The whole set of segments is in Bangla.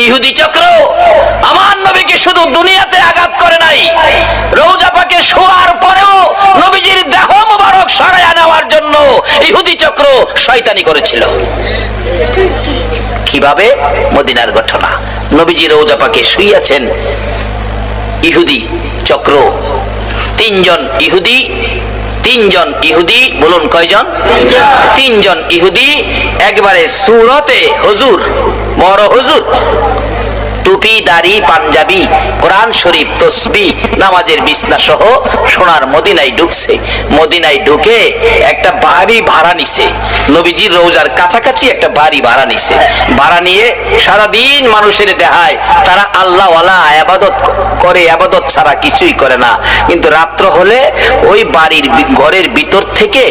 ইহুদি চক্র আমার নবীকে শুধু দুনিয়াতে আঘাত করে নাই, রওজা পাকে শোয়ার পরেও নবীজির দেহ মোবারক সরাইয়া নেওয়ার জন্য ইহুদি চক্র শয়তানি করেছিল। কিভাবে? মদিনার ঘটনা। নবীজি রওজা পাকে শুইয়াছেন, ইহুদি চক্র তিনজন ইহুদি বলুন কয়জন? তিনজন ইহুদি একবারে সুরতে হুজুর, বড় হুজুর, টুপি দাড়ি পাঞ্জাবি, কোরআন শরীফ তসবিহ, নামাজের বিছনা সহ সোনার মদিনায় ঢুকছে। মদিনায় ঢুকে একটা বাড়ি ভাড়া নিছে, নবীজির রওজার কাছাকাছি একটা বাড়ি ভাড়া নিছে। ভাড়া নিয়ে সারাদিন মানুষের দেখায় তারা আল্লাহ ওয়ালা ইবাদত করে, ইবাদত ছাড়া কিছুই করে না। কিন্তু রাত্র হলে ওই বাড়ির ঘরের ভিতর থেকে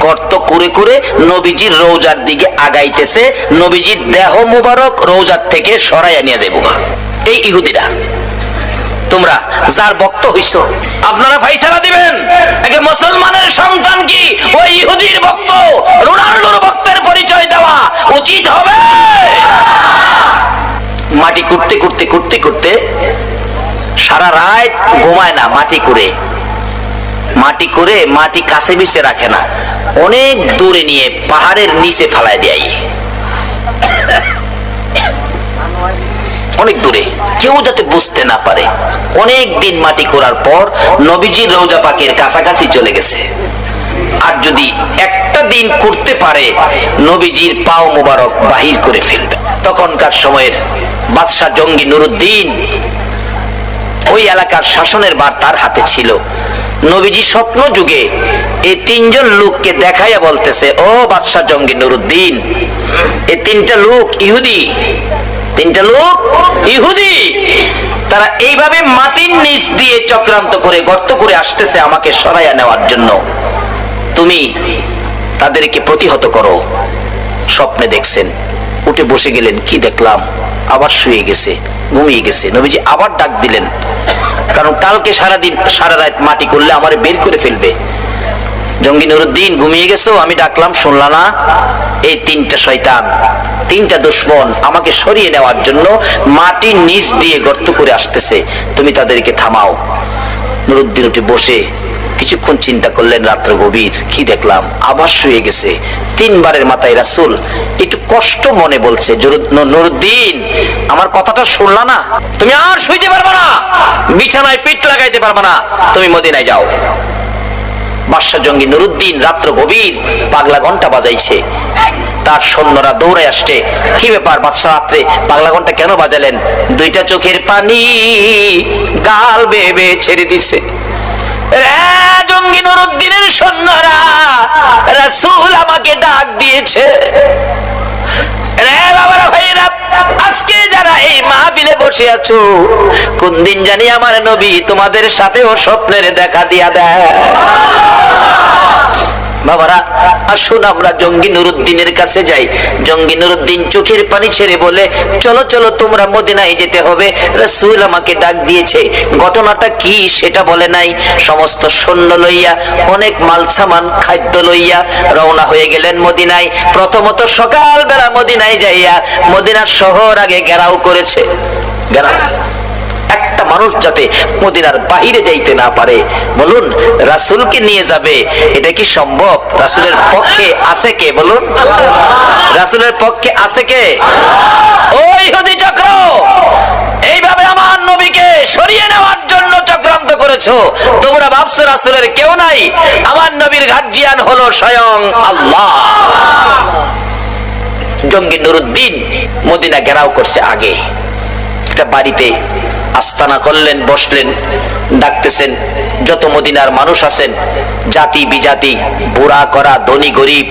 গর্ত করে করে নবীজির রওজার দিকে আগাইতেছে, নবীজির দেহ মোবারক রওজার থেকে সরাইয়া নিয়ে যাইব। এই ইহুদিরা, তোমরা যার ভক্ত হইছো আপনারা ফাইসালা দিবেন। একটা মুসলমানের সন্তান কি ওই ইহুদির ভক্ত, রোনাল্ডোর ভক্তের পরিচয় দেওয়া উচিত হবে? মাটি করতে করতে করতে করতে সারা রাত ঘুমায় না, মাটি করে মাটি কাছে বিছে রাখে না, অনেক দূরে নিয়ে পাহাড়ের নিচে ফেলায় দেয়, অনেক দূরে, কেউ যাতে বুঝতে না পারে। অনেক দিন মাটি করার পর নবীজির রওজা পাকের কাছাকাছি চলে গেছে। আর যদি একটা দিন করতে পারে নবীজির পাও মোবারক বাহির করে ফেলবে। তখনকার সময়ের বাদশাহ জঙ্গি নুরুদ্দিন, ওই এলাকার শাসনের ভার তার হাতে ছিল। নবীজি স্বপ্ন যুগে এই তিনজন লোককে দেখাইয়া বলতেছে, ও বাদশাহ জঙ্গি নুরুদ্দিন, এই তিনটা লোক ইহুদি, তারা এইভাবে মাটির নিচ দিয়ে চক্রান্ত করে গর্ত করে আসতেছে আমাকে সরাইয়া নেওয়ার জন্য, তুমি তাদেরকে প্রতিহত করো। স্বপ্নে দেখছেন, উঠে বসে গেলেন, কি দেখলাম? আবার শুয়ে গেছে, ঘুমিয়ে গেছে। নবীজি আবার ডাক দিলেন, কারণ কালকে সারাদিন সারা রাত মাটি করলে আমারে বের করে ফেলবে। জঙ্গি নুরুদ্দিন, ঘুমিয়ে গেছো? আমি ডাকলাম শুনলা না? এই তিনটা শয়তান, তিনটা দুশমন আমাকে সরিয়ে নেওয়ার জন্য মাটির নিচ দিয়ে গর্ত করে আসতেছে, তুমি তাদেরকে থামাও। নুরুদ্দিন উঠে বসে কিছুক্ষণ চিন্তা করলেন, রাত্র গভীর, কি দেখলাম? আবার শুয়ে গেছে। তিনবারের মাথায় রাসূল একটু কষ্ট মনে বলছে, নুরুদ্দিন আমার কথাটা শুনলা না? তুমি আর শুইতে পারবে না, বিছানায় পিঠ লাগাইতে পারবে না, তুমি মদিনায় যাও। বাদশা জঙ্গি নুরুদ্দিন রাত্র গভীর পাগলা ঘন্টা বাজাইছে, তার সৈন্যরা দৌড়ে আসছে। কি ব্যাপার বাদশা, রাত্রে পাগলা ঘন্টা কেন বাজালেন? দুইটা চোখের পানি গাল বেয়ে বেয়ে ছেড়ে দিছে। জঙ্গি নুরুদ্দিনের সৈন্যরা, রাসূল আমাকে ডাক দিয়েছে। আজকে যারা এই মাহফিলে বসে আছো, কোন দিন জানি আমার নবী তোমাদের সাথেও স্বপ্নের দেখা দিয়া দেয়। বাবারা, আসুন আমরা জঙ্গি নুরুদ্দিনের কাছে যাই। জঙ্গি নুরুদ্দিন চোখের পানি ছেড়ে বলে, চলো চলো তোমরা মদিনায় যেতে হবে, রাসূল আমাকে ডাক দিয়েছে। ঘটনাটা কি সেটা বলে নাই। সমস্ত সৈন্য লইয়া, অনেক মাল সামান খাদ্য লইয়া রওনা হয়ে গেলেন মদিনায়। প্রথমত সকালবেলা মদিনায় যাইয়া মদিনার শহর আগে ঘেরাও করেছে। ঘেরাও, একটা মানুষ যাতে মদিনার বাহিরে যাইতে না পারে। বলুন, রাসূলকে নিয়ে যাবে, এটা কি সম্ভব? রাসূলের পক্ষে আছে কে? বলুন, রাসূলের পক্ষে আছে কে? ওই ইহুদি চক্র এইভাবে আমার নবীকে সরিয়ে নেওয়ার জন্য চক্রান্ত করেছো। তোমরা ভাবছো রাসূলের কেউ নাই, আমার নবীর গার্জিয়ান হলো স্বয়ং আল্লাহ। জঙ্গি নুরুদ্দিন মদিনা ঘেরাও করছে। আগে একটা বাড়িতে আস্তানা করলেন, বসলেন, ডাকতেছেন যত মদিনার মানুষ আছেন, জাতি বিজাতি, বুড়া করা ধনী গরিব,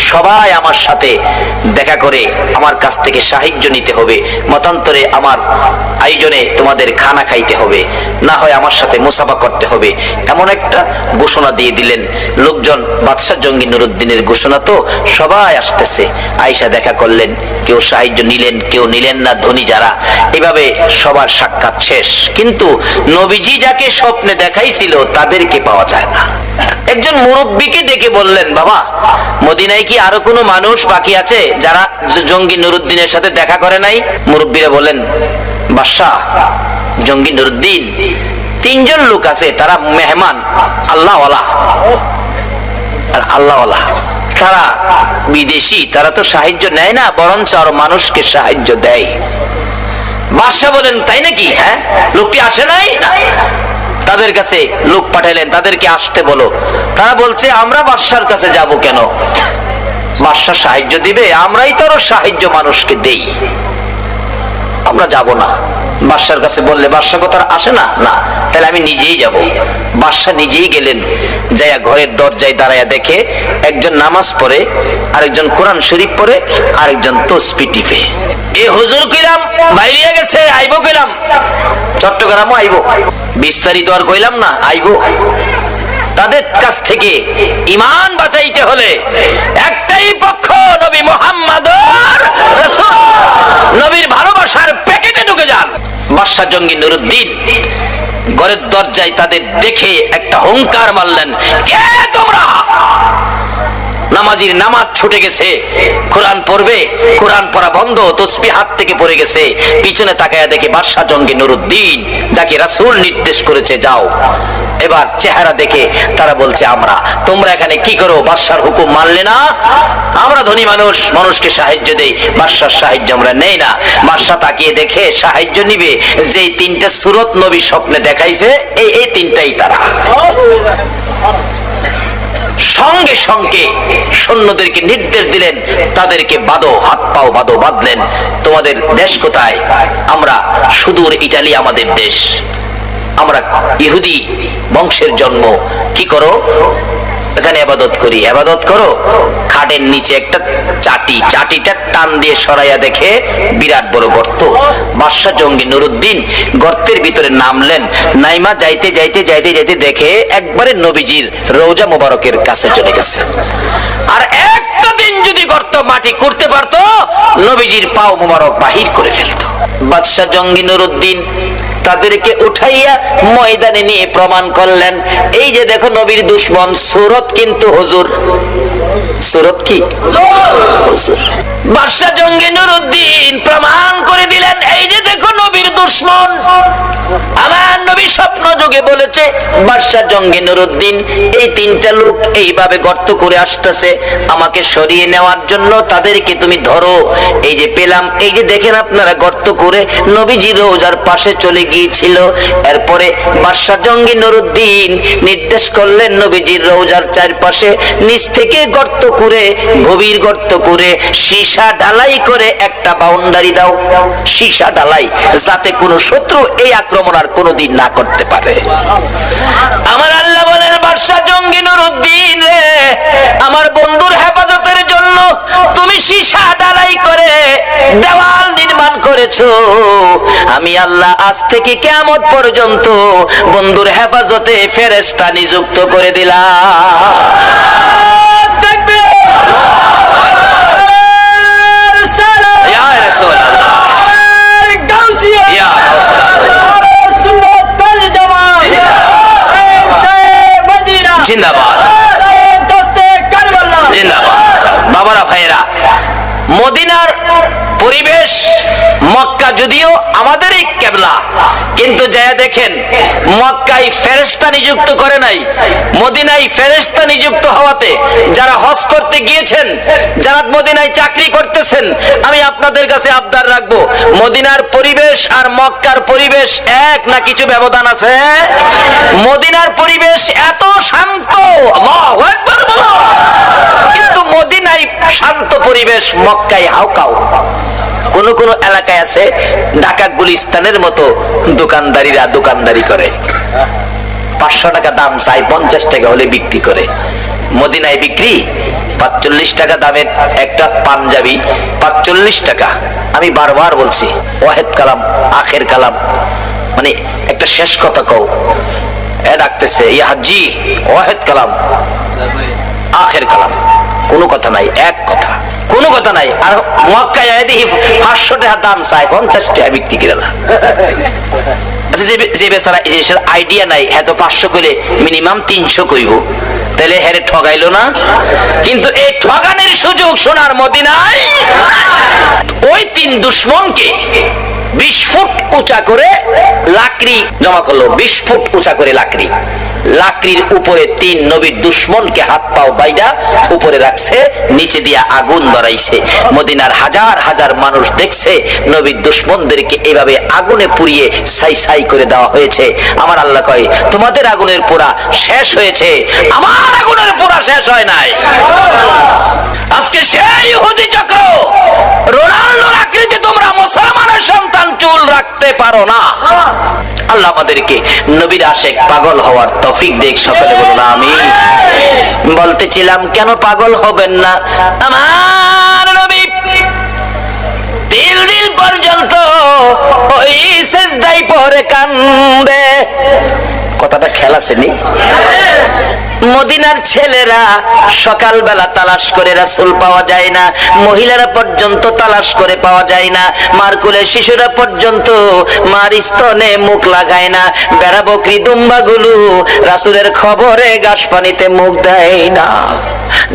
সবাই আমার সাথে দেখা করে আমার কাছ থেকে সাহায্য নিতে হবে। মতান্তরে আমার আয়োজনে তোমাদের খানা খাইতে হবে, না হয় আমার সাথে মুসাফা করতে হবে। এমন একটা ঘোষণা দিয়ে দিলেন। লোকজন বাদশা জঙ্গি নুরুদ্দিনের ঘোষণা তো সবাই আসতেছে। আয়েশা দেখা করলেন, কেউ সাহায্য নিলেন, কেউ নিলেন না, ধনী যারা। এভাবে সবার সাক্ষাৎ শেষ, কিন্তু নবীজি যাকে স্বপ্নে দেখাইছিল তাদেরকে পাওয়া যায় না। একজন মুরব্বীকে ডেকে বললেন, বাবা মদিনায় কি আরো কোনো মানুষ বাকি আছে যারা জঙ্গি নুরুদ্দিনের সাথে দেখা করে নাই? মুরব্বীরা বলেন, বাদশাহ জঙ্গি নুরুদ্দিন 3 জন লোক আছে, তারা মেহমান আল্লাহওয়ালা, আর আল্লাহওয়ালা তারা বিদেশি, তারা তো সাহায্য নেয় না, বরঞ্চ আরো মানুষকে সাহায্য দেয়। বাদশাহ বলেন, তাই নাকি? হ্যাঁ, লোকটি আসে নাই? তাদের কাছে লোক পাঠাইলেন, তাদেরকে আসতে বলো। তারা বলছে, আমরা বাদশার কাছে যাব কেন? বাদশা সাহায্য দিবে, আমরাই তো আরো সাহায্য মানুষকে দেই, আমরা যাব না। বাদশার কাছে বললে বাদশা কথা আসে না, না তাহলে আমি নিজেই যাব। বাদশা নিজেই গেলেন, যাইয়া ঘরের দরজায় দাঁড়াইয়া দেখে একজন নামাজ পড়ে, আরেকজন কোরআন শরীফ পড়ে, আরেকজন তসবিহ টিপে। এ হুজুর কইলাম বাইরে গেছে, আইবো কইলাম, চট্টগ্রামও আইবো, বিস্তারিত আর কইলাম না, আইবো। তাদের কাছ থেকে ঈমান বাঁচাইতে হলে একটাই পক্ষ, নবী মুহাম্মদ রাসূল, নবীর ভালোবাসার প্যাকেটে ঢুকে যান। বাদশা জঙ্গি নুরুদ্দিন ঘরের দরজায় তাদের দেখে একটা হুঙ্কার মারলেন, কে তোমরা? নামাজির নামাজ ছুটে গেছে, কোরআন পড়বে, কোরআন পড়া বন্ধ, তসবিহ হাত থেকে পড়ে গেছে। পিছনে তাকায়া দেখে বাদশা জঙ্গি নুরুদ্দিন, যাকে রাসূল নির্দেশ করেছে যাও। এবার চেহারা দেখে তারা বলছে, আমরা, তোমরা এখানে কি করো? বাদশার হুকুম মানলে না? আমরা ধনী মানুষ, মানুষকে সাহায্য দেই, বাদশার সাহায্য আমরা নেই না। বাদশা তাকিয়ে দেখে সাহায্য নিবে যেই 3টা সূরত নবী স্বপ্নে দেখাইছে, এই 3টাই তারা। সঙ্গে সঙ্গে সৈন্যদেরকে নির্দেশ দিলেন, তাদেরকে বাঁধো, হাত পাও বাঁধো। বাঁধলেন। তোমাদের দেশ কোথায়? আমরা সুদূর ইটালি আমাদের দেশ, আমরা ইহুদি বংশের জন্ম। কি করো? এখানে ইবাদত করি। ইবাদত করো। খাটের নিচে একটা চাটি, চাটিটা টান দিয়ে সরাইয়া দেখে বিরাট বড় গর্ত। বাদশা জঙ্গি নুরুদ্দিন গর্তের ভিতরে নামলেন। নাইমা যাইতে যাইতে যাইতে যাইতে দেখে একবারে নবীজির রওজা মোবারকের কাছে চলে গেছে। আর একটা দিন যদি গর্ত মাটি করতে পারতো, নবীজির পাও মোবারক বাহির করে ফেলতো। বাদশা জঙ্গি নুরুদ্দিন তাদেরকে উঠাইয়া ময়দানে নিয়ে প্রমাণ করলেন, এই যে দেখো নবীর দুশমন, সূরত কিন্তু হুজুর। সূরত কি? হুজুর। বাদশা জঙ্গি নুরুদ্দিন প্রমাণ করে দিলেন, এই যে দেখো নবীর দুশমন। আমার নবী স্বপ্ন যোগে বলেছে, বাদশা জঙ্গি নুরুদ্দিন এই 3টা লোক এইভাবে গর্ত করে আসতেছে, আমাকে সরিয়ে নেওয়ার জন্য তাদেরকে তুমি ধরো। এই যে পেলাম, এই যে দেখেন আপনারা গর্ত করে নবীজি রওজার পাশে চলে গিয়েছিল। এরপরে বাদশা জঙ্গি নুরুদ্দিন নির্দেশ করলেন, নবীজির রওজার চারপাশে নিচ থেকে গর্ত করে, গভীর গর্ত করে, সীসা ঢালাই করে একটা বাউন্ডারি দাও। সীসা ঢালাই, যাতে কোনো শত্রু এই আক্রমণ আর কোনোদিন না করতে পারে। আমার আল্লাহ বলেন, বাদশা জঙ্গি নুরুদ্দিন রে, আমার বন্ধুর হেফাজতের জন্য তুমি সীসা ঢালাই করে দেওয়াল নির্মাণ করেছো। আমি আল্লাহ আজ থেকে কিয়ামত পর্যন্ত বন্ধুর হেফাজতে ফেরেশতা নিযুক্ত করে দিলাম। বাবারা ভাইয়েরা, মদিনার পরিবেশ, মক্কা যদিও আমাদের এই কেবলা, কিন্তু যারা দেখেন মক্কায় ফেরেশতা নিযুক্ত করে নাই, মদিনায় ফেরেশতা নিযুক্ত হওয়াতে যারা হজ করতে গিয়েছেন, যারা মদিনায় চাকরি করতেছেন, আমি আপনাদের কাছে আবদার রাখবো, মদিনার পরিবেশ আর মক্কার পরিবেশ এক না কিছু ব্যবধান আছে? মদিনার পরিবেশ এত শান্ত, আল্লাহু আকবার বলো, কিন্তু মদিনায় শান্ত পরিবেশ, মক্কায় হাউকাউ। কোন কোন এলাকায় আছে ঢাকা গুলিস্তানের মতো দোকানদারিরা দোকানদারি করে, 500 টাকা দাম চাই, 50 টাকা হলে বিক্রি করে। মদিনায় বিক্রি 45 টাকা দামের একটা পাঞ্জাবি, 45 টাকা। আমি বারবার বলছি, ওয়াহেদ কালাম আখের কালাম, মানে একটা শেষ কথা কও। এ ডাকতেছে, ইয়া হাজি ওয়াহেদ কালাম আখের কালাম, কোনো কথা নাই, এক কথা, কোনো কথা নাই। আর মক্কায় দেখি 500 টাকা দাম চাই, 50 টাকা বিক্রি করে না। আচ্ছা, যে বেচারা এই জিনিসের আইডিয়া নাই, হ্যাঁ তো 500 করে মিনিমাম 300 কইব, তাহলে হ্যারে ঠগাইলো না? কিন্তু এই ঠগানের সুযোগ সোনার মদিনায় ওই 3 দুশমনকে 20 ফুট উঁচা করে লাকড়ি জমা করলো, 20 ফুট উঁচা করে লাকড়ির উপরে 3 নবীর দুশমনকে হাত পাও বাইদা উপরে রাখছে, নিচে দিয়া আগুন ধরাইছে। মদিনার হাজার হাজার মানুষ দেখছে নবীর দুশমনদেরকে এইভাবে আগুনে পুড়িয়ে ছাই ছাই করে দেওয়া হয়েছে। আমার আল্লাহ কয়, তোমাদের আগুনের পোড়া শেষ হয়েছে, আমার আগুনের পোড়া শেষ হয় নাই। আজকে সেই ইহুদি চক্র, রোনাল্ডোর আকৃতি তোমরা মুসলমানের সন্তান চুল রাখতে পারো না। আল্লাহ আমাদেরকে নবীর আশেক পাগল হওয়ার তৌফিক দেখ, সকলে বলুন আমিন। বলতেছিলাম কেন পাগল হবেন না? আমার নবী 3 দিন পর্যন্ত ওই সিজদায় পড়ে কান্দে। কথাটা খেয়াল আছে নি? মদিনার ছেলেরা সকালবেলা তালাশ করে রাসূল পাওয়া যায় না, মহিলারা পর্যন্ত তালাশ করে পাওয়া যায় না, মার কোলে শিশুরা পর্যন্ত মার স্তনে মুখ লাগায় না, বেড়া বকরি দুম্বাগুলো রাসূলের খবরে ঘাস পানিতে মুখ দেয় না।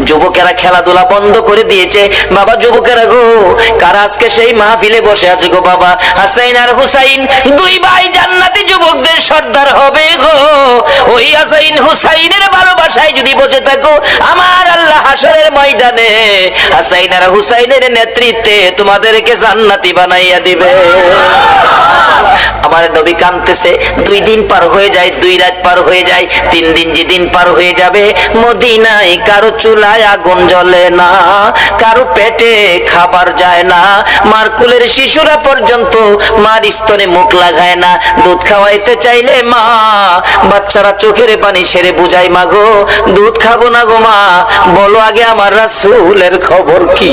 যুবকেরা খেলাধুলা বন্ধ করে দিয়েছে। বাবা যুবকেরা গো, কারা আজকে সেই মাহফিলে বসে আছে গো? বাবা হাসাইন আর হুসাইন 2 ভাই জান্নাতি যুবকদের সর্দার হবে গো। ওই হাসাইন হুসাইনের ভালোবাসায় যদি বসে থাকো, আমার আল্লাহ হাসরের ময়দানে হাসাইন আর হুসাইনের নেতৃত্বে তোমাদেরকে জান্নাতি বানাইয়া দিবে। আমার নবী কাঁদতেছে। 2 দিন পার হয়ে যায়, 2 রাত পার হয়ে যায়, 3 দিন যেদিন পার হয়ে যাবে, মদিনায় কারো চুলায় আগুন জ্বলে না, কারো পেটে খাবার যায় না, মার কোলের শিশুরা পর্যন্ত মার স্তনে মুখ লাগায় না। দুধ খাওয়াইতে চাইলে মা বাচ্চারা চোখের পানি ছেড়ে বুঝাই, মা গো দুধ খাবো না গো মা, বলো আগে আমার রাসূলের খবর কি?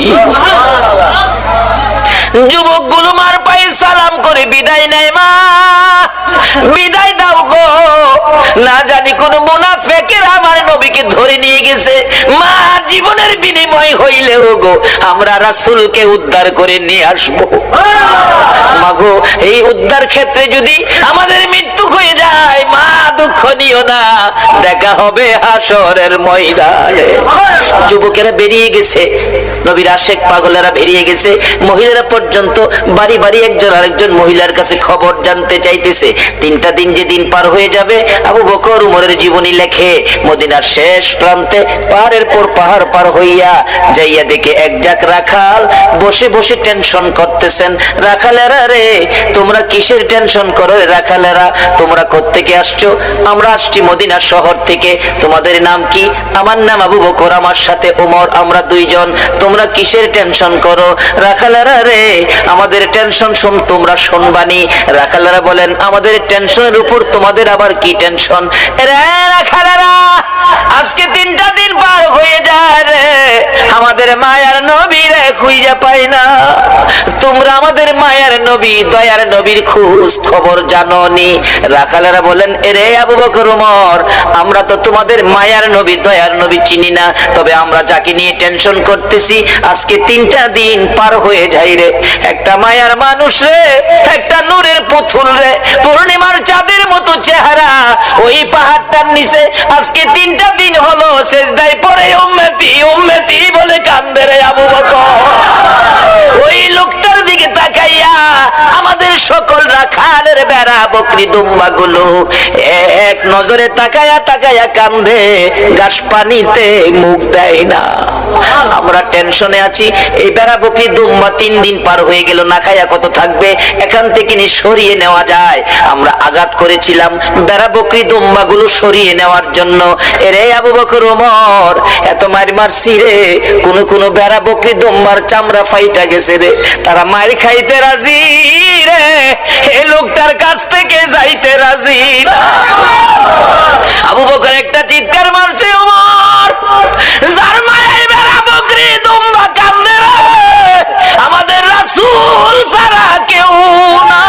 যুবকগুলো মার পায়ে সালাম করে বিদায় নেয়। মা বিদায় দাও গো, না জানি কোন মুনাফিকের আমার নবীকে ধরে নিয়ে গেছে। মা জীবনের বিনিময় হইলেও গো আমরা রাসূলকে উদ্ধার করে নিয়ে আসবো। মা গো এই উদ্ধার ক্ষেত্রে যদি আমাদের মৃত্যু হয়ে যায়, মা দুঃখ নিও না, দেখা হবে হাসরের ময়দানে। যুবকেরা বেরিয়ে গেছে, নবীর আশেক পাগলেরা বেরিয়ে গেছে, মহিলারা পর্যন্ত বাড়ি বাড়ি একজন আরেকজন মহিলার কাছে খবর জানতে চাইতেছে। 3টা দিন যে দিন পার হয়ে যাবে, আবু বকর উমরের জীবনী লেখে মদিনার শেষ প্রান্তে পাহাড়ের পর পাহাড় পার হইয়া যাইয়া দেখে এক জাক রাখাল বসে বসে টেনশন করতেছেন। রাখালেরা রে, তোমরা কিসের টেনশন করো? রাখালেরা, তোমরা কোত্থেকে আসছো? আমরা আসছি মদিনা শহর থেকে। তোমাদের নাম কি? আমার নাম আবু বকর, আমার সাথে ওমর, আমরা 2 জন। তোমরা কিসের টেনশন করো? রাখালেরা রে, আমাদের টেনশন তোমরা শুনবানি। রাখালেরা বলেন, আমাদের টেনশনের উপর তোমাদের আবার কি টেনশন? রে রাখালেরা, আজকে 3টা দিন পার হয়ে যায় রে, আমাদের মায়ার নবী রে খুঁজে পাই না। তোমরা আমাদের মায়ার নবী, দয়ার নবীর খোঁজ খবর জানোনি? রাখালেরা বলেন, এরে আবু বকর ওমর, আমরা তো তোমাদের মায়ার নবী দয়ার নবী চিনি না, তবে আমরা যাকে নিয়ে টেনশন করতেছি আজকে 3টা দিন পার হয়ে যায় রে, একটা মায়ার মানুষ রে, একটা নূরের পুতুল রে, পূর্ণিমার চাঁদের মতো চেহারা, ওই পাহাড়টার নিচে আজকে 3টা দিন হলো সিজদায় পড়ে উম্মতি উম্মতি বলে কান্দে রে আবু বকর। ওই লোকটার দিকে তাকাইয়া আমাদের সকল রাখালের বেড়া বকরি দুম্বাগুলো এক নজরে তাকায়া তাকায়া কান্দে, ঘাস পানিতে মুখ দেয় না। আমরা টেনশনে আছি, এই বেড়া বকরি দুম্বা 3 দিন পার হয়ে গেল, না খায়া কত থাকবে, এখান থেকে নি সরিয়ে নেওয়া যায়। আমরা আঘাত করেছিলাম বেড়া বকরি দুম্বাগুলো সরিয়ে নেওয়ার জন্য। এরে আবু বকর ওমর, এত মার মারছি রে, কোন বেড়া বকরি দুম্বার চামড়া ফাইটা গেছে রে, তারা মার খাইতে রাজি রে, এই লোকটার কাছ থেকে যাইতে রাজি না। আবু বকর একটা চিৎকার মারছে, ওমর যার মায়ের বেড়া বকরি দুম্বা কান্দে রে, আমাদের রাসূল ছাড়া কেউ না।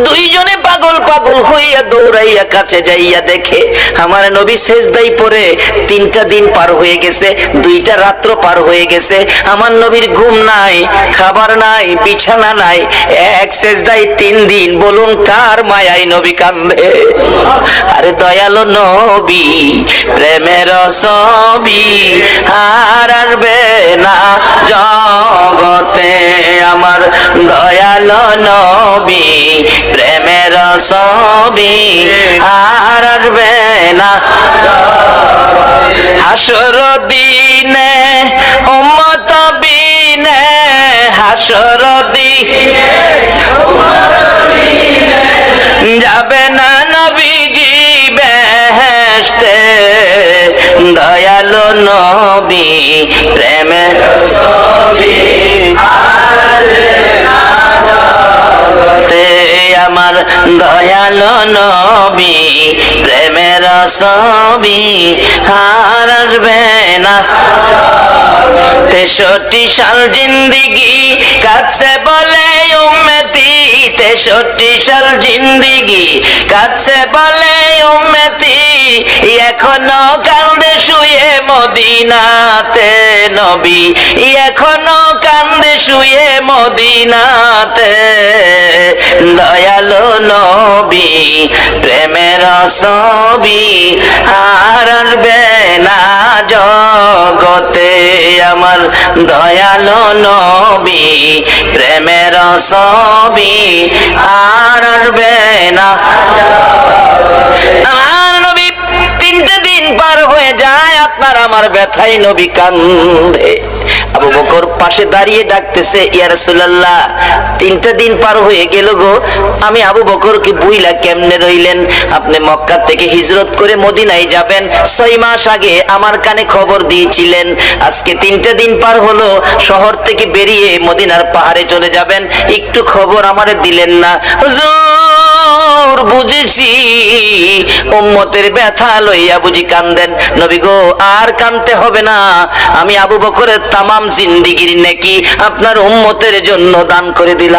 2 জনে পাগল পাগল হয়ে করিয়া দৌড়াইয়া কাছে যাইয়া দেখে আমার নবী সেজদায় পড়ে 3টা দিন পার হয়ে গেছে, 2টা রাত্র পার হয়ে গেছে। আমার নবীর ঘুম নাই, খাবার নাই, বিছানা নাই, এক সেজদায় 3 দিন। বলুন কার মায়ায় নবী কান্দে? আরে দয়ালো নবী প্রেমের ছবি আর আসবে না জগতে, আমার দয়ালো নবী প্রেমের ছবি আর আসবে না। হাসর দিনে উম্মত বিনে, হাসর দিনে যাবে না নবীজি বেহেশতে, দয়ালো নবী প্রেমের ছবি আমার দয়ালো নবী প্রেমের ছবি আর আসবে না। 63 সাল জিন্দিগি কাছে বলে উম্মতি, 63 সাল জিন্দিগি কাছে বলে উম্মতি, এখনো কান্দে শুয়ে মদিনাতে নবী, এখনো কান্দে শুয়ে মদিনাতে, দয়ালো নবী প্রেমের ছবি আর আসবে না জগতে, আমার দয়ালো নবী প্রেমের ছবি আর আসবে না। আমার নবী 3টে দিন পার হয়ে যায়, আপনার আমার ব্যথায় নবী কান্দে। আবু বকর পাশে দাঁড়িয়ে ডাকতেছে, ইয়া রাসূলুল্লাহ 3টা দিন পার হয়ে গেল গো, আমি আবু বকরকে বুইলা কেমনে রইলেন? আপনি মক্কা থেকে হিজরত করে মদিনায় যাবেন 6 মাস আগে আমার কানে খবর দিয়েছিলেন, আজকে 3টা দিন পার হলো, শহর থেকে বেরিয়ে মদিনার পাহাড়ে চলে যাবেন, একটু খবর আমারে দিলেন না। হুজুর বুঝেছি উম্মতের ব্যথা লইয়া বুঝি কান্দেন। নবী গো আর কাঁদতে হবে না, আমি আবু বকরের তামাম জিন্দেগীর নেকি আপনার উম্মতের জন্য দান করে দিলাম।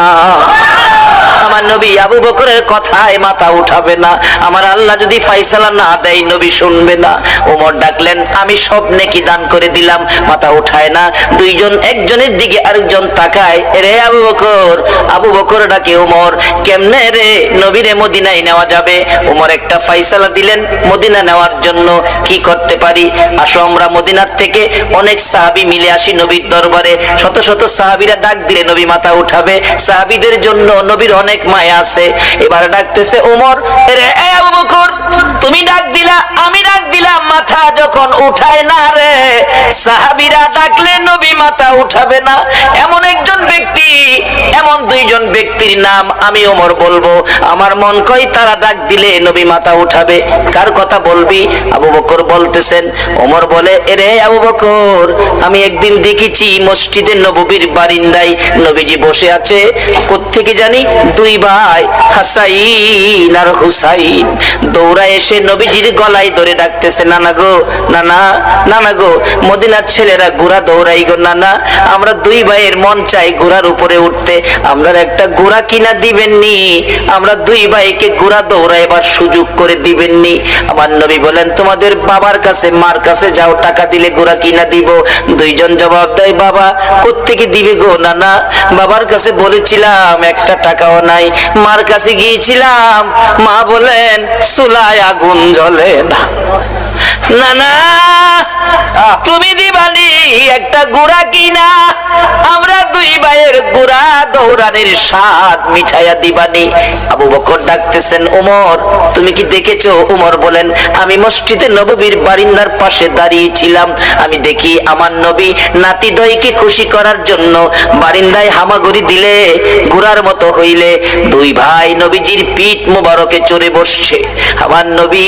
আমার নবী আবু বকরের কথায় মাথা উঠাবে না, আমার আল্লাহ যদি ফায়সালা না দেয় নবী শুনবে না। ওমর ডাকলেন, আমি সব নেকি দান করে দিলাম, মাথা উঠায় না। দুইজন একজনের দিকে আরেকজন তাকায়, রে আবু বকর। আবু বকর ডাকে ওমর, কেমনে রে নবীরে মদিনায় নেওয়া যাবে? ওমর একটা ফায়সালা দিলেন মদিনা নেওয়ার জন্য। কি করতে পারি? আসো আমরা মদিনার থেকে অনেক সাহাবী মিলে আসি নবীর দরবারে। শত শত সাহাবীরা ডাক দিলে নবী মাথা উঠাবে, সাহাবীদের জন্য নবীর অনেক মায়া আছে। এবার ডাকতেছে ওমর, রে আবু বকর তুমি ডাক দিলা, আমি ডাক দিলাম, মাথা যখন উঠায় না রে, সাহাবীরা ডাকলে নবী মাথা উঠাবে না। এমন একজন ব্যক্তি, এমন 2জন ব্যক্তির নাম আমি ওমর বলবো, আমার মন কয় তারা ডাক দিলে নবী মাথা উঠাবে। কার কথা বলবি? আবু বকর বলতেছেন। ওমর বলে, রে আবু বকর আমি একদিন দেখেছি মসজিদে নববীর বারিন্দায় নবীজি বসে আছে, কোত্থেকে জানি 2 ভাই হাসাইন আর হুসাইন দৌড়া এসে নবীজির গলায় ধরে ডাকতেছে, নানা গো নানা, নানা গো মদিনার ছেলেরা ঘোড়া দৌড়াই গো নানা, আমরা 2 ভাইয়ের মন চাই ঘোড়ার উপরে উঠতে, আমরা একটা ঘোড়া কিনা দিবেননি? আমরা 2 ভাইকে ঘোড়া দৌড়াইবার সুযোগ করে দিবেননি? আমার নবী বলেন, তোমাদের বাবার কাছে মার কাছে যাও, টাকা দিলে ঘোড়া কিনা দিব। 2জন জবাব দেয়, বাবা কোত্থেকে দিবে গো নানা? বাবার কাছে বলেছিলাম একটা টাকাও নাই, মার কাছে গিয়েছিলাম, মা বলেন চুলায় আগুন জ্বলে না। নানা তুমি দিবানি একটা ঘোড়া কিনা, আমরা 2 ভাইয়ের ঘোড়া দৌড়ানির স্বাদ মিঠাইয়া দিবানি। আবু বকর ডাকতেছেন, ওমর তুমি কি দেখেছো? ওমর বলেন, আমি মসজিদে নববীর বারিন্দার পাশে দাঁড়িয়েছিলাম, আমি দেখি আমার নবী নাতিদয়কে খুশি করার জন্য বারিন্দায় হামাগুড়ি দিলে ঘোড়ার মতো হইলে 2 ভাই নবীজির পিঠ মোবারকে চড়ে বসছে। আমার নবী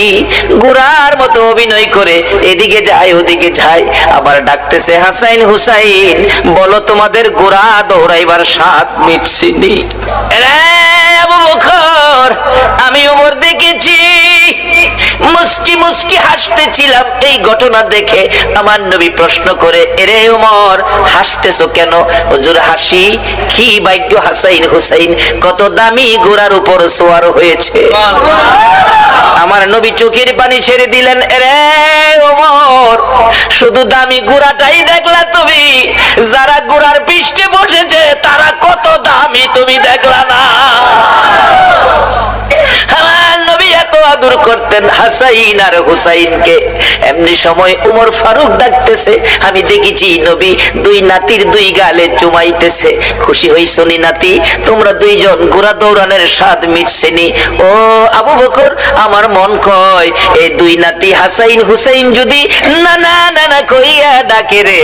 ঘোড়ার মতো অভিনয় করে এদিকে যায় ওদিকে যায়, আবার ডাকতেছে, হাসাইন হুসাইন বলো তোমাদের ঘোড়া দৌড়াইবার স্বাদ মিটছিনি? আবু বকর আমি ওমর দেখেছি মুস্কি মুস্কি হাসতেছিলাম এই ঘটনা দেখে। আমার নবী প্রশ্ন করে, এরে ওমর হাসতেছো কেন? হুজুর হাসি কি ভাগ্য, হাসাইন হুসাইন কত দামি ঘোড়ার উপর সওয়ার হয়েছে। আমার নবী চোখের পানি ছেড়ে দিলেন, এরে ওমর শুধু দামি ঘোড়াটাই দেখলা তুমি, যারা ঘোড়ার পৃষ্ঠে বসেছে তারা কত দামি তুমি দেখলা না? আমার নবী এত আদর করতেন হাসাইন আর হুসাইনকে। এমনি সময় উমর ফারুক ডাকতেছে, আমি দেখেছি নবী দুই নাতির দুই গালে চুমাইতেছে। খুশি হইছো নি নাতি? তোমরা দুইজন ঘোড়া দৌড়ানোর স্বাদ মিটছেনি। ও আবু বকর, আমার মন কয় এই দুই নাতি হাসাইন হুসাইন যদি না না না না কইয়া ডাকে রে,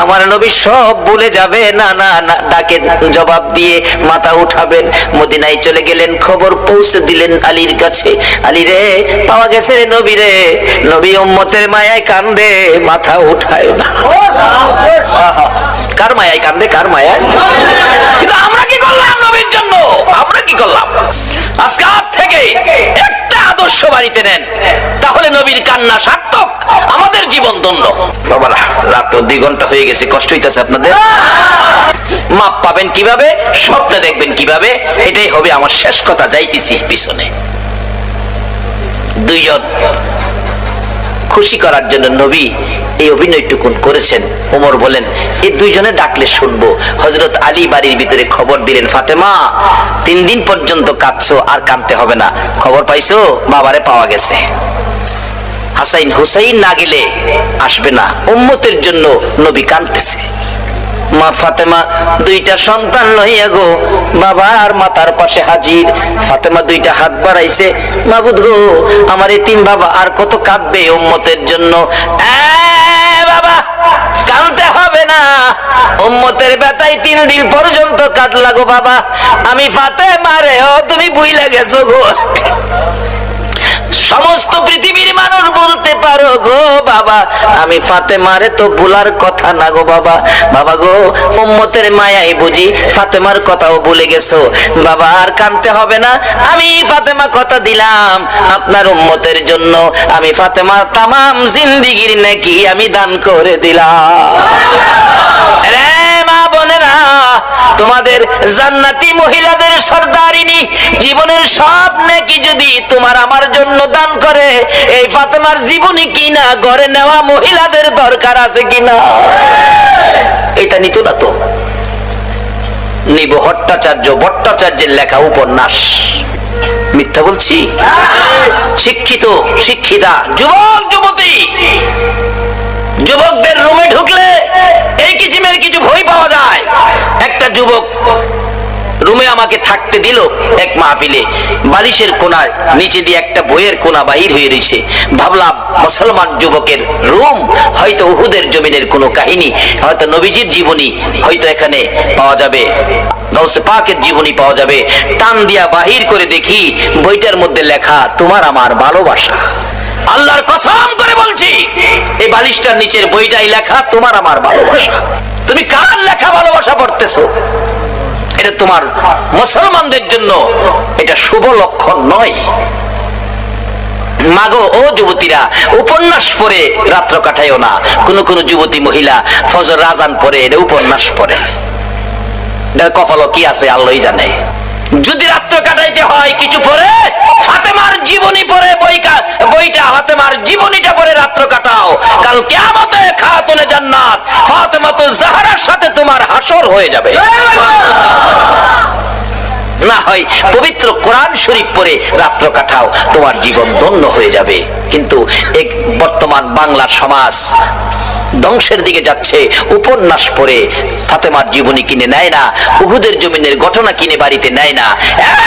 আমার নবী সব ভুলে যাবে। না না না ডাকে জবাব দিয়ে মাথা উঠাবেন। মদিনায় চলে গেলেন, খবর পৌঁছে দিলেন আলীর কাছে। আলী রে, পাওয়া গেছে রে নবী রে। নবী উম্মতের মায়ায় কান্দে, মাথা উঠায় না। কার মায়ায় কান্দে? কার মায়ায়? কিন্তু আমরা কি করলাম নবীর জন্য? আমরা কি করলাম? আজকে থেকে একটা আদর্শ বাড়িতে নেন, তাহলে নবীর কান্না সার্থক, আমাদের জীবন ধন্য। বাবারা, রাত 2 ঘন্টা হয়ে গেছে, কষ্ট হইতেছে আপনাদের? মাপ পাবেন কিভাবে? স্বপ্নে দেখবেন কিভাবে? এটাই হবে আমার শেষ কথা। যাইতেছি পিছনে। দুইজন খুশি করার জন্য নবী এই অভিনয়টুকুন করেছেন। ওমর বলেন, এই দুইজনে ডাকলে শুনবো। হযরত আলী বাড়ির ভিতরে খবর দিলেন, ফাতেমা 3 দিন পর্যন্ত কাঁদছো, আর কাঁদতে হবে না। খবর পাইছো? বাবারে পাওয়া গেছে। হাসাইন হুসাইন না গেলে আসবে না। উম্মতের জন্য নবী কাঁদতেছে। মা ফাতেমা 2টা সন্তান লইয়া গো বাবার মাথার পাশে হাজির। ফাতেমা 2টা হাত বাড়াইছে, মাবুদ গো আমার এতিম বাবা আর কত কাঁদবে উম্মতের জন্য। বাবা কাঁদতে হবে না, উম্মতের ব্যথায় 3 দিন পর্যন্ত কাঁদলা গো বাবা। আমি ফাতেমা রে, ও তুমি ভুইলা গেছো গো। সমস্ত পৃথিবীর মানুষ বলতে পারো গো বাবা, আমি ফাতেমারে তো ভুলার কথা না গো বাবা। বাবা গো, উম্মতের মায়ায় বুঝি ফাতেমার কথাও ভুলে গেছো বাবা। আর কাঁদতে হবে না, আমি ফাতেমা কথা দিলাম আপনার উম্মতের জন্য। আমি ফাতেমা তামাম জিন্দেগীর নেকি আমি দান করে দিলাম। রে মা বোনেরা, তোমাদের জান্নাতি মহিলাদের সর্দারিনী জীবনের সব নেকি যদি তোমার আমার জন্য দান করে, এই ফাতেমার জীবনী কিনা ঘরে নেওয়া মহিলাদের দরকার আছে কিনা? এটা নিত না তো। নিব ভট্টাচার্যের লেখা উপন্যাস। মিথ্যা বলছি? শিক্ষিত শিক্ষিতা যুবক যুবতী, যুবকদের রুমে ঢুকলে এই কিসিমের কিছু ভয় পাওয়া যায়। একটা যুবক রুমে আমাকে থাকতে দিল এক মাহফিলে। বালিশের কোনায় নিচে দিয়ে একটা বইয়ের কোনা বাহির হয়ে রয়েছে। ভাবলাম মুসলমান যুবকের রুম, হয়তো উহুদের জমিনের কোনো কাহিনী, হয়তো নবীজির জীবনী হয়তো এখানে পাওয়া যাবে, গাউসে পাকের জীবনী পাওয়া যাবে। টান দিয়া বাহির করে দেখি বইটার মধ্যে লেখা তোমার আমার ভালোবাসা। আল্লাহর কসম করে বলছি, এই বালিশটার নিচের বইটাই লেখা তোমার আমার ভালোবাসা। তুমি কার লেখা ভালোবাসা পড়তেছো? এটা তোমার মুসলমানদের জন্য এটা শুভ লক্ষণ নয়। মাগো ও যুবতীরা, উপন্যাস পড়ে রাত্র কাটাইও না। কোন যুবতী মহিলা ফজর আযান পড়ে এটা উপন্যাস পড়ে, কপালও কি আছে আল্লাহই জানে। যদি রাত্র কাটাইতে হয় কিছু পড়ে, ফাতেমার জীবনী পড়ে বইটা ফাতেমার জীবনীটা পড়ে রাত্র কাটাও। কাল কিয়ামতে খাতুনে জান্নাত ফাতেমাতু জাহরার সাথে তোমার হাসর হয়ে যাবে। না হয় পবিত্র কোরআন শরীফ পড়ে রাত্র কাটাও, তোমার জীবন ধন্য হয়ে যাবে। কিন্তু এক বর্তমান বাংলার সমাজ ধ্বংসের দিকে যাচ্ছে। উপন্যাস পড়ে ফাতেমার জীবনী কিনে নেয় না, উহুদের জমিনের ঘটনা কিনে বাড়িতে নেয় না।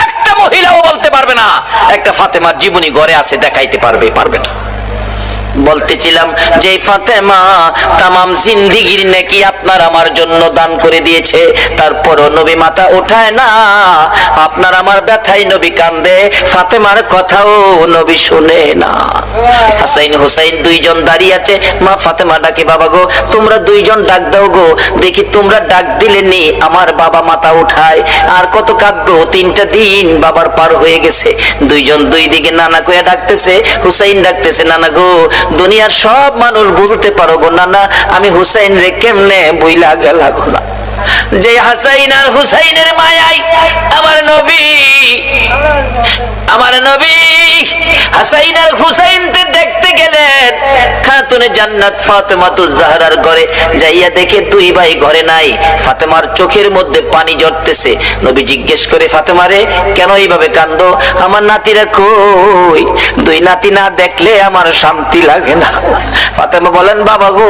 একটা মহিলাও বলতে পারবে না একটা ফাতেমার জীবনী ঘরে আছে, দেখাইতে পারবে না। বলতেছিলাম যে ফাতেমা তামাম জিন্দেগীর নেকি আপনার আমার জন্য দান করে দিয়েছে, তারপরও নবী মাথা ওঠায় না। আপনার আমার ব্যথায় নবী কান্দে, ফাতেমার কথাও নবী শুনে না। হাসাইন হুসাইন দুইজন দাঁড়িয়ে আছে। মা ফাতেমা ডাকে, বাবা গো তোমরা দুইজন ডাক দাও গো, দেখি তোমরা ডাক দিলে নি আমার বাবা মাথা উঠায়, আর কত কাঁদবো, 3টা দিন বাবার পার হয়ে গেছে। দুইজন দুই দিকে নানা কইয়া ডাকতেছে। হুসাইন ডাকতেছে, নানা গো দুনিয়ার সব মানুষ বলতে পারো গো নানা, আমি হুসাইন রে কেমনে বইলা গেলা গো না। যে হাসাইন আর হুসাইনের মায়াই আমার নবী হাসাইন আর হুসাইনকে দেখতে গেলেন খাতুনে জান্নাত ফাতেমাতুজ জাহরার ঘরে। যাইয়া দেখে দুই ভাই ঘরে নাই। ফাতেমার চোখের মধ্যে পানি ঝরতেছে। নবী জিজ্ঞেস করে, ফাতেমা রে কেন এইভাবে কান্দো? আমার নাতিরা কই? দুই নাতি না দেখলে আমার শান্তি লাগে না। ফাতেমা বলেন, বাবা গো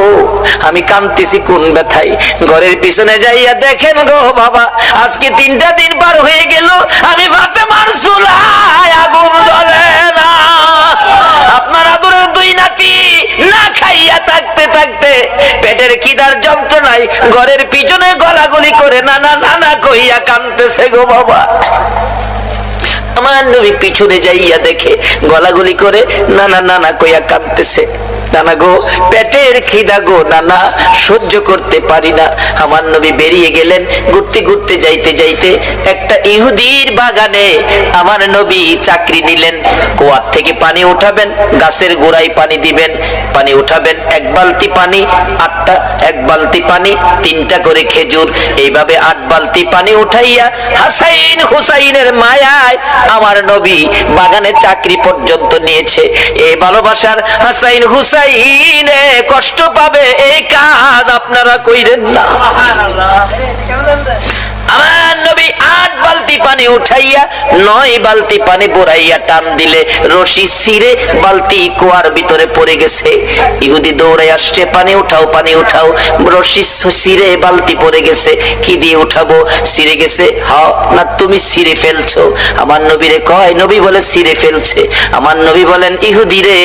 আমি কাঁদতেছি কোন ব্যথায়। ঘরের পিছনে যাইয়া দেখেন গো বাবা, আজকে 3টা দিন পার হয়ে গেল, আমি ফাতেমার চুলায় আগুন জ্বলে না। আপনার আদরের দুই নাতি না খাইয়া থাকতে থাকতে পেটের খিদার যন্ত্রণায় ঘরের পিছনে গলাগলি করে নানা নানা কইয়া কাঁদতেছে গো বাবা। আমার নবী পিছনে যাইয়া দেখে গলাগলি করে নানা নানা কইয়া কাঁদতেছে। নানা গো পেটের খিদা গো নানা, সহ্য করতে পারি না। আমার নবী বেরিয়ে গেলেন। ঘুরতে ঘুরতে যাইতে যাইতে একটা ইহুদির বাগানে আমার নবী চাকরি নিলেন। কুয়ার থেকে পানি উঠাবেন, গাছের গোড়ায় পানি দিবেন, পানি উঠাবেন, 1 বালতি পানি 8টা, 1 বালতি পানি 3টা করে খেজুর, এইভাবে 8 বালতি পানি উঠাইয়া হাসাইন হুসাইনের মায়ায় আমার নবী বাগানে চাকরি পর্যন্ত নিয়েছে। এই ভালোবাসার হাসাইন হুসাইন কষ্ট পাবে, এই কাজ আপনারা কইরেন না। আমার নবী 8 বালতি পানি উঠাইয়া 9 বালতি পানি ভরাইয়া টান দিলে রশি ছিঁড়ে বালতি কুয়ার ভিতরে পড়ে গেছে। ইহুদি দৌড়ে আসছে, পানি উঠাও পানি উঠাও। রশি ছিঁড়ে বালতি পড়ে গেছে, কি দিয়ে উঠাবো? ছিঁড়ে গেছে। হ্যাঁ না তুমি ছিঁড়ে ফেলছো? আমার নবীরে কয়, নবী বলে ছিঁড়ে ফেলছে। আমার নবী বলেন, ইহুদি রে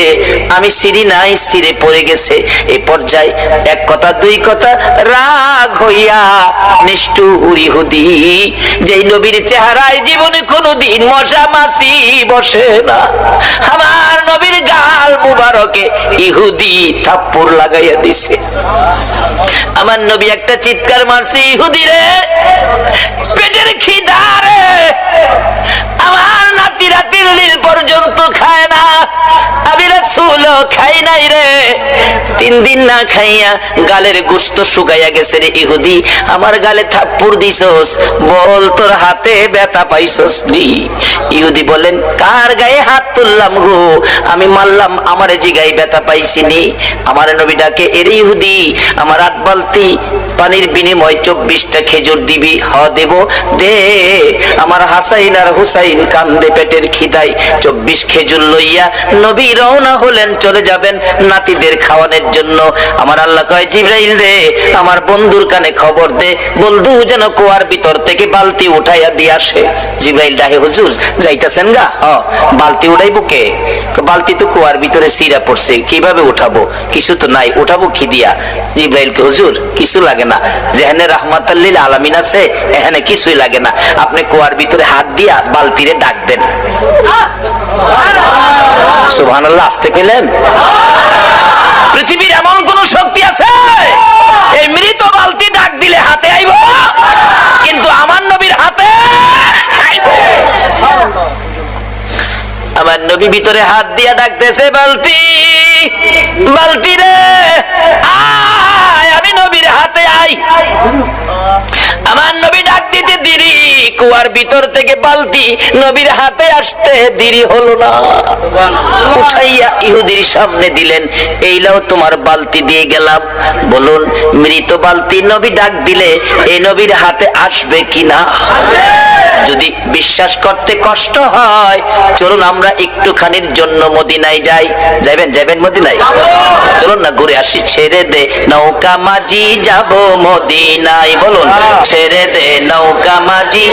আমি ছিঁড়ি নাই, ছিঁড়ে পড়ে গেছে। এই পর্যায়ে 1 কথা 2 কথা রাগ হইয়া নিষ্ঠুর ইহুদি, যেই নবীর চেহারায় জীবনে কোনদিন মশা মাছি বসে না, আমার নবীর গাল মুবারকে ইহুদি থাপ্পড় লাগাইয়া দিছে। আমার নবী একটা চিৎকার মারছে, ইহুদি রে পেটের খিদা রে, আমার নাতিরা 3 দিন পর্যন্ত খায় না, আমি রাসূল খাই নাই রে। 3 দিন না খাইয়া গালের গোশত শুকাইয়া গেছে রে ইহুদি, আমার গালে থাপ্পড় দিছস, বল তোর হাতে ব্যথা পাইছস নি? ইহুদি বলেন, কার গায়ে হাত তুললাম গো, আমি মারলাম, আমার জিগায় ব্যথা পাইছিনি। আমার নবী ডাকে, এর ইহুদি আমার 8 বালতি পানির বিনিময় 24টা খেজুর দিবি? হ দেব, দে। আমার হাসাইন আর হুসাইন কান্দে পেটের খিদায়। 24 খেজুর লইয়া নবী রওনা হলেন, চলে যাবেন নাতিদের খাওয়ানোর জন্য। আমার আল্লাহ কয়, জিবরাইল রে আমার বন্ধুর কানে খবর দে, বলদু যেন কুয়ার ভিতর থেকে বালতি উঠাইয়া দিয়ে আসে। জিবরাইল ডাহে, হুজুর যাইতাছেন গা? বালতি উঠাইবো কে? বালতি তো কুয়ার ভিতরে সিরা পড়ছে, কিভাবে উঠাবো? কিছু তো নাই, উঠাবো কি দিয়া? জিবরাইল কে, হুজুর কিছু লাগে না, যেখানে রাহমাতুল লিল আলামিন আছে এখানে কিছুই লাগে না, আপনি কুয়ার ভিতরে হাত দিয়া বালতিরে ডাক দেন। সুবহানাল্লাহ, আসতে কইলেন? পৃথিবীর এমন কোন শক্তি আছে এই মৃত বালতি ডাক দিলে হাতে আইব? কিন্তু আমার নবীর হাতে আইব। আমার নবী ভিতরে হাত দিয়া ডাকতেছে, বালতি বালতি রে আয়, আমি নবীর হাতে আই। আমার নবী ডাক দিতে দেরি, কুয়ার ভিতর থেকে বালতি নবীর হাতে আসতে দেরি হলো না। উঠাইয়া ইহুদির সামনে দিলেন, এই লাও তোমার বালতি দিয়ে গেলাম। বলুন মৃত বালতি নবী ডাক দিলে এই নবীর হাতে আসবে কিনা? যদি বিশ্বাস করতে কষ্ট হয়, চলুন আমরা একটুখানির জন্য মদিনায় যাই। যাবেন? যাবেন মদিনায়? চলুন না ঘুরে আসি। ছেড়ে দে নৌকা মাঝি যাব মদিনায়, বলুন ছেড়ে দে নৌকা মাঝি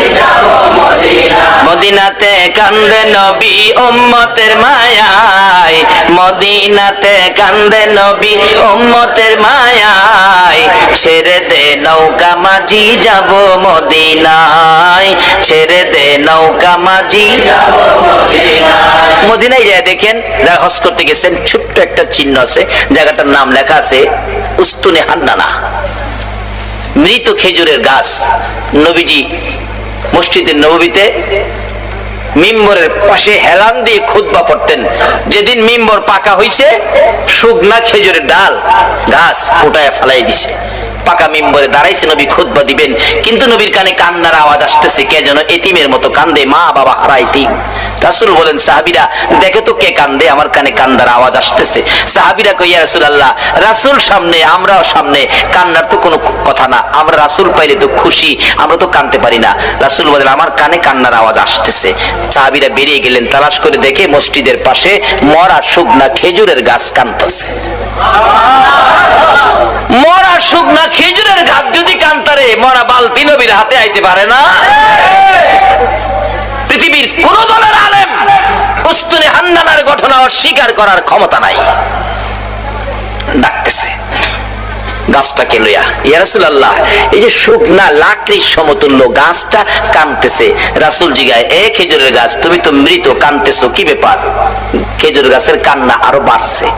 মদিনাতে কান্দে নবী উম্মতের মায়ায়, মদিনাতে কান্দে নবী উম্মতের মায়ায়, মদিনায়, ছেড়ে দে নৌকা মাঝি যাব মদিনায়, ছেড়ে দে নৌকা মাঝি যাব মদিনায়। মদিনায় যায় দেখেন, যারা হজ করতে গেছেন, ছোট্ট একটা চিহ্ন আছে, জায়গাটার নাম লেখা আছে উস্তুনে হান্নানা, মৃত খেজুরের গাছ। নবীজি মসজিদে নববীতে মিম্বরের পাশে হেলান দিয়ে খুতবা পড়তেন। যেদিন মিম্বর পাকা হইছে, শুকনা খেজুরের ডাল গাছ উঠায় ফেলাই দিছে, পাকা মিম্বরে দাঁড়াইছে, নবী খুতবা দিবেন, কিন্তু নবীর কানে কান্নার আওয়াজ আসতেছে, কে যেন এতিমের মতো কান্দে, মা বাবা হারা এতিম। রাসূল বলেন, সাহাবীরা দেখে তো কে কান্দে, আমার কানে কান্নার আওয়াজ আসতেছে। সাহাবীরা কই, ইয়া রাসূলুল্লাহ, রাসূল সামনে, আমরাও সামনে, কান্নার তো কোনো কথা না, আমরা রাসূল পাইলে তো খুশি, আমরা তো কাঁদতে পারি না। রাসূল বলেন, আমার কানে কান্নার আওয়াজ আসতেছে। সাহাবীরা বেরিয়ে গেলেন, তালাশ করে দেখে মসজিদের পাশে মরা শুকনা খেজুরের গাছ কাঁদতেছে। মরা শুকনা খেজুরের গাছ যদি কান্তারে, মরা বালতি নবীর হাতে আইতে পারে না? পৃথিবীর কোন দলের আলেম উস্তুনে হান্নানার ঘটনা অস্বীকার করার ক্ষমতা নাই। ডাকতেছে গাছটাকে লইয়া, ইয়া রাসূলুল্লাহ, এই যে শুকনা লাকড়ির সমতুল্য গাছটা কাঁদতেছে। রাসূল জিগায়, এ খেজুরের গাছ, তুমি তো মৃত, কাঁদতেছো কি ব্যাপার? খেজুর গাছের কান্না আরো বাড়ছে।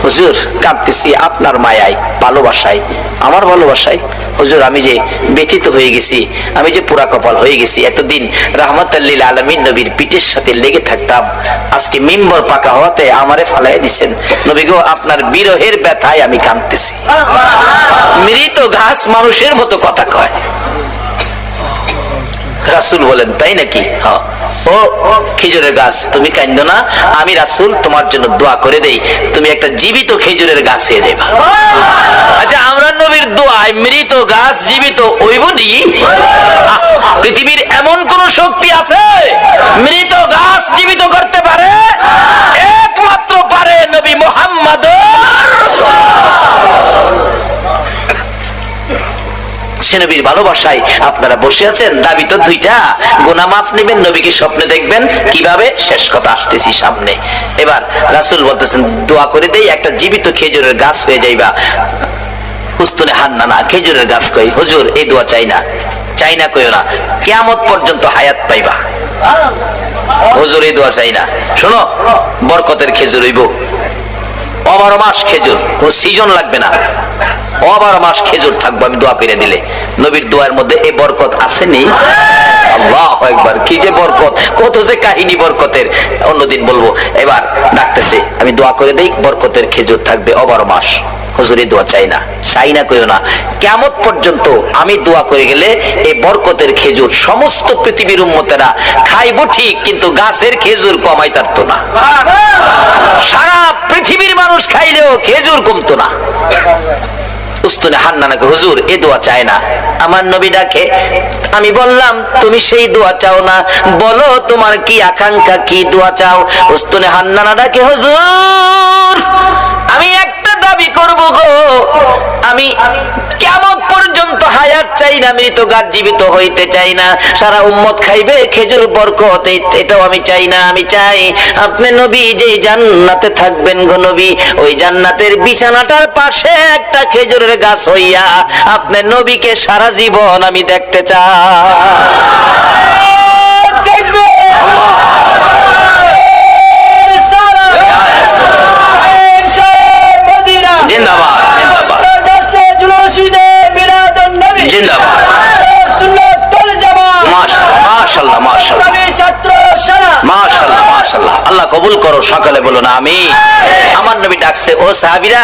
হুজুর, কাঁদতেছি আপনার মায়ায়, ভালোবাসায়, আমার ভালোবাসায়। হুজুর, আমি যে ব্যথিত হয়ে গেছি, আমি যে পুরা কপাল হয়ে গেছি, এতদিন রাহমাতাল লিল আলামিন নবীর পিঠের সাথে লেগে থাকতাম, আজকে মিম্বর পাকা হওয়াতে আমারে ফালাই দিছেন। নবী গো, আপনার বিরহের ব্যথায় আমি কাঁদতেছি। মৃত গাছ মানুষের মতো কথা কয়। রাসূল বলেন, তাই নাকি? হ্যাঁ। ও খেজুরের গাছ, তুমি কাঁদো না, আমি রাসূল তোমার জন্য দোয়া করে দেই, তুমি একটা জীবিত খেজুরের গাছ হয়ে যাবে। আচ্ছা, আমরা নবীর দোয়ায় মৃত গাছ জীবিত হইব নি? পৃথিবীর এমন কোন শক্তি আছে মৃত গাছ জীবিত করতে পারে? একমাত্র পারে নবী মুহাম্মদ। সে নবীর ভালোবাসায় আপনারা বসে আছেন, দাবি তো দুইটা, গুনাহ মাফ নেবেন, নবীকে স্বপ্নে দেখবেন, কিভাবে? শেষ কথা আসতেছি সামনে। এবার রাসূল বলতেছেন, দোয়া করে দেই, একটা জীবিত খেজুরের গাছ হয়ে যাইবা। উস্তুনে হান্নানা খেজুরের গাছ কই, হুজুর এই দোয়া চাই না, চাই না কইও না, কিয়ামত পর্যন্ত হায়াত পাইবা। হুজুর এই দোয়া চাই না, শোনো, বরকতের খেজুর হইব, 12 মাস খেজুর, কোন সিজন লাগবে না, 12 মাস খেজুর থাকবো আমি দোয়া করে দিলে। নবীর দোয়ার মধ্যে এই বরকত আসেনি? আল্লাহু আকবার, কি যে বরকত, কত যে কাহিনী বরকতের, অন্যদিন বলবো। এবার ডাকতেছে, আমি দোয়া করে দেই, বরকতের খেজুর থাকবে 12 মাস। হুজুর এই দোয়া চাই না, চাই না কইও না, কিয়ামত পর্যন্ত আমি দোয়া করে গেলে এই বরকতের খেজুর সমস্ত পৃথিবীর উম্মতেরা খাইবো ঠিক, কিন্তু গাছের খেজুর কমাইতারতো না। সারা পৃথিবীর মানুষ খাইলেও খেজুর কমতো না। উস্তুনে হান্নানাকে, হুজুর এই দোয়া চায় না। আমার নবী ডাকে, আমি বললাম তুমি সেই দোয়া চাও না, বলো তোমার কি আকাঙ্ক্ষা, কি দোয়া চাও? উস্তুনে হান্নানা ডাকে, হুজুর আমি একটা দাবি করব গো, আমি কিয়ামত পর্যন্ত হায়াত চাই না, মৃত গাছ জীবিত হইতে চাই না, সারা উম্মত খাইবে খেজুর বরকত, এটাও আমি চাই না। আমি চাই আপনি নবী যেই জান্নাতে থাকবেন গো নবী, ওই জান্নাতের বিছানাটার পাশে একটা খেজুরের গাছ হইয়া আপনি নবীকে সারা জীবন আমি দেখতে চাই। জিন্দাবাদ, জিন্দাবাদ, মাশাআল্লাহ, মাশাআল্লাহ, মাশাআল্লাহ, মাশাআল্লাহ, আল্লাহ কবুল করো, সকালে বলো না আমিন। আমার নবী ডাকছে, ও সাহাবীরা,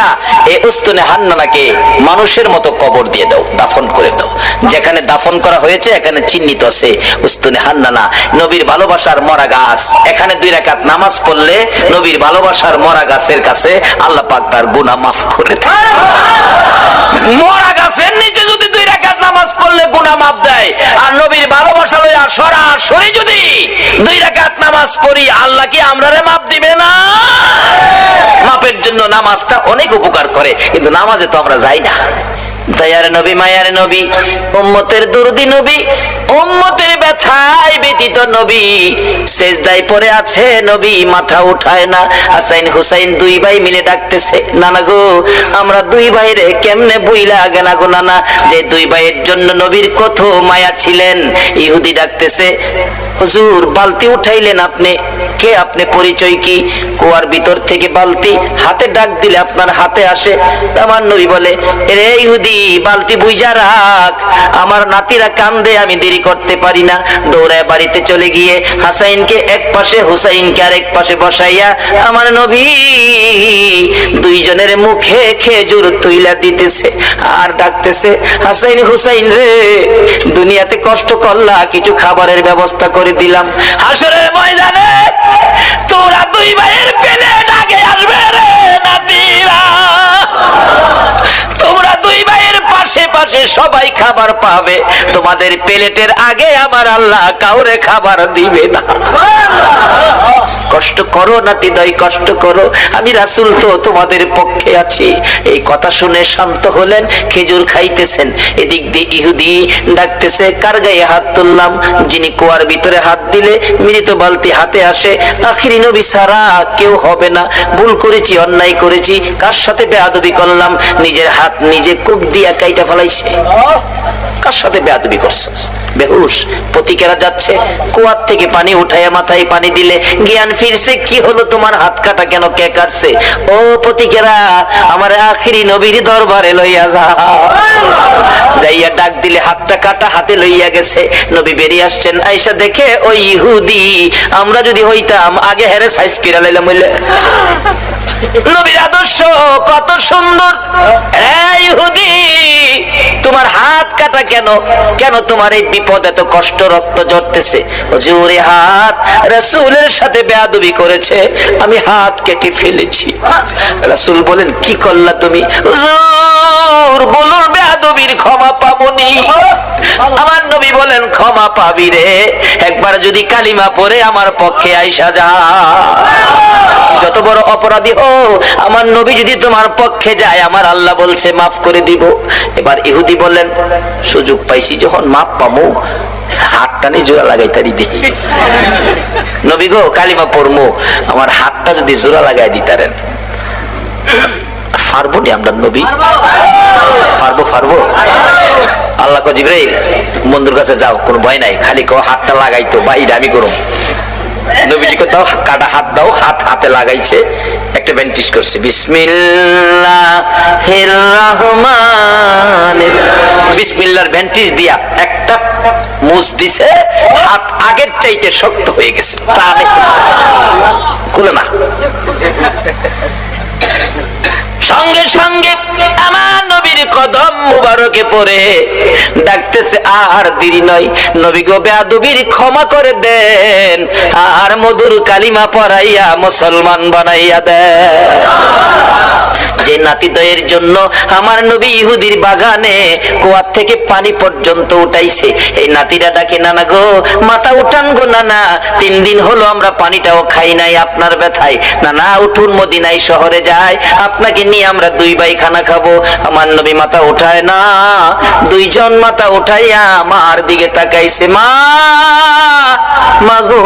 এই উস্তুনে হান্নানাকে মানুষের মতো কবর দিয়ে দাও, দাফন করে দাও। যেখানে দাফন করা হয়েছে এখানে চিহ্নিত আছে উস্তুনে হান্নানা, নবীর ভালোবাসার মরা গাছ। এখানে 2 রাকাত নামাজ পড়লে নবীর ভালোবাসার মরা গাছের কাছে আল্লাহ পাক তার গুনাহ মাফ করে দেয়। মরা গাছের নিচে যদি 2 রাকাত নামাজ পড়লে গুনাহ মাফ দেয়, আর নবীর ভালোবাসা লইয়া সরাসরি যদি 2 রাকাত নামাজ পড়ি, আল্লাহ কি আমরারে মাফ দিবে না? মাফের জন্য নামাজটা অনেক উপকার করে, কিন্তু নামাজে তো আমরা যাই না। দয়ার নবী, মায়ার নবী, উম্মতের দরদি নবী, উম্মতের ব্যথায় পতিত নবী সেজদায় পড়ে আছে, নবী মাথা উঠায় না। হাসাইন হুসাইন দুই ভাই মিলে ডাকতেছে, নানা গো আমরা দুই ভাইরে কেমনে বুইলা গেলা গো নানা, যে দুই ভাইয়ের জন্য নবীর কত মায়া ছিলেন। ইহুদি ডাকতেছে, হুজুর বালতি উঠাইলেন আপনি, কে আপনি, পরিচয় কি? কুয়ার ভিতর থেকে বালতি হাতে ডাক দিলে আপনার হাতে আসে। আমার নবী বলে, রে ইহুদি বালতি বুইজা রাখ, আমার নাতিরা কান্দে, আমি দেরি করতে পারি না। দৌড়ায় বাড়িতে চলে গিয়ে হাসাইনকে এক পাশে হুসাইনকে আরেক পাশে বসাইয়া আমার নবী দুইজনের মুখে খেজুর তুইলা দিতেছে আর ডাকতেছে, হাসাইন হুসাইন রে দুনিয়াতে কষ্ট করলা, কিছু খাবারের ব্যবস্থা করে দিলাম, হাসরের ময়দানে তোরা দুই ভাইয়ের প্লেট আগে আসবে রে নাতিরা, তোমরা দুই ভাইয়ের পাশে পাশে সবাই খাবার পাবে, তোমাদের প্লেটের আগে আমার আল্লাহ কাউরে খাবার দিবে না। কষ্ট করো নাতিদয়, কষ্ট করো, আমি রাসূল তো তোমাদের পক্ষে আছি। এই কথা শুনে শান্ত হলেন, খেজুর খাইতেছেন। এদিক দিয়ে ইহুদি ডাকতেছে, কার গায়ে হাত তুললাম? যিনি কুয়ার ভিতরে হাত দিলে মৃত বালতি হাতে আসে, আখিরি নবী ছাড়া কেউ হবে না। ভুল করেছি, অন্যায় করেছি, কার সাথে বেয়াদবি করলাম? নিজের হাত নিজে কূপ দিয়া কাইটা ফেলাইছে। কার সাথে বেয়াদবি করছিস? বেহুশ পতিকেরা যাচ্ছে, কুয়ার থেকে পানি উঠাইয়া মাথায় পানি দিলে জ্ঞান ফিরছে। কি হলো তোমার? হাত কাটা কেন? কে কাটছে? ও পতিকেরা, আমার আখিরি নবীর দরবারে লইয়া যা। যাইয়া ডাক দিলে হাতটা কাটা, হাতে লইয়া গেছে। নবী বেরিয়ে আসছেন, আয়েশা দেখে ওই ইহুদি, আমরা যদি হইতাম আগে হেরে সাইজ কিরা লইলাম হইলে। নবীর আদর্শ কত সুন্দর। ইহুদি তোমার হাত কাটা কেন? কেন তোমার এই বিপদ, এত কষ্ট, রক্ত ঝরতেছে? হুজুর হাত রাসূলের সাথে বেয়াদবি করেছে, আমি হাত কেটে ফেলেছি। রাসূল বলেন, কি করলা তুমি? হুজুর বলুন বেয়াদবির ক্ষমা পাবনি। আমার নবী বলেন, ক্ষমা পাবি রে, একবার যদি কালিমা পড়ে আমার পক্ষে আইসা যা। যত বড় অপরাধী হো, আমার নবী যদি তোমার পক্ষে যায়, আমার আল্লাহ বলছে মাফ করে দিব। এবার ইহুদি বলেন, সুযোগ পাইছি যখন মাফ পামু, হাতটা নিয়ে জোড়া লাগাই তারি দেখি। নবী গো কালিমা পড়মু, আমার হাতটা যদি জোড়া লাগাই দিতারেন। পারবো নি আমরা নবী? পারবো। আল্লাহ কো, জিবরাইল বন্ধুর কাছে যাও, কোনো ভয় নাই, খালি কো হাতটা লাগাইতো, বাইরে আমি করুম। নবীজিকে দাও, কাটা হাত দাও, হাত হাতে লাগাইছে, একটা ব্যান্টিজ করছে, বিসমিল্লাহির রহমানির, বিসমিল্লাহর ব্যান্টিজ দিয়া একটা মুছ দিছে, হাত আগের চাইতে শক্ত হয়ে গেছে, টানে খুলে না। সঙ্গে সঙ্গে আমার নবীর কদম মুবারকে পড়ে ডাকতেছে, আর দেরি নয়, নবী গো বেয়াদবির ক্ষমা করে দেন, আর মধুর কালিমা পড়াইয়া মুসলমান বানাইয়া দেন। যে নাতিদয়ের জন্য আমার নবী ইহুদির বাগানে কুয়ার থেকে পানি পর্যন্ত উঠাইছে, এই নাতিরা ডাকে, নানা গো মাথা উঠান গো নানা, 3 দিন হলো আমরা পানিটাও খাই নাই আপনার ব্যথায়, নানা উঠুন মদিনায় শহরে যায়, আপনাকে নিয়ে আমরা 2 ভাই খানা খাবো। আমার নবী মাথা উঠায় না, 2 জন মাথা উঠাইয়া আমার দিকে তাকাইছে, মা গো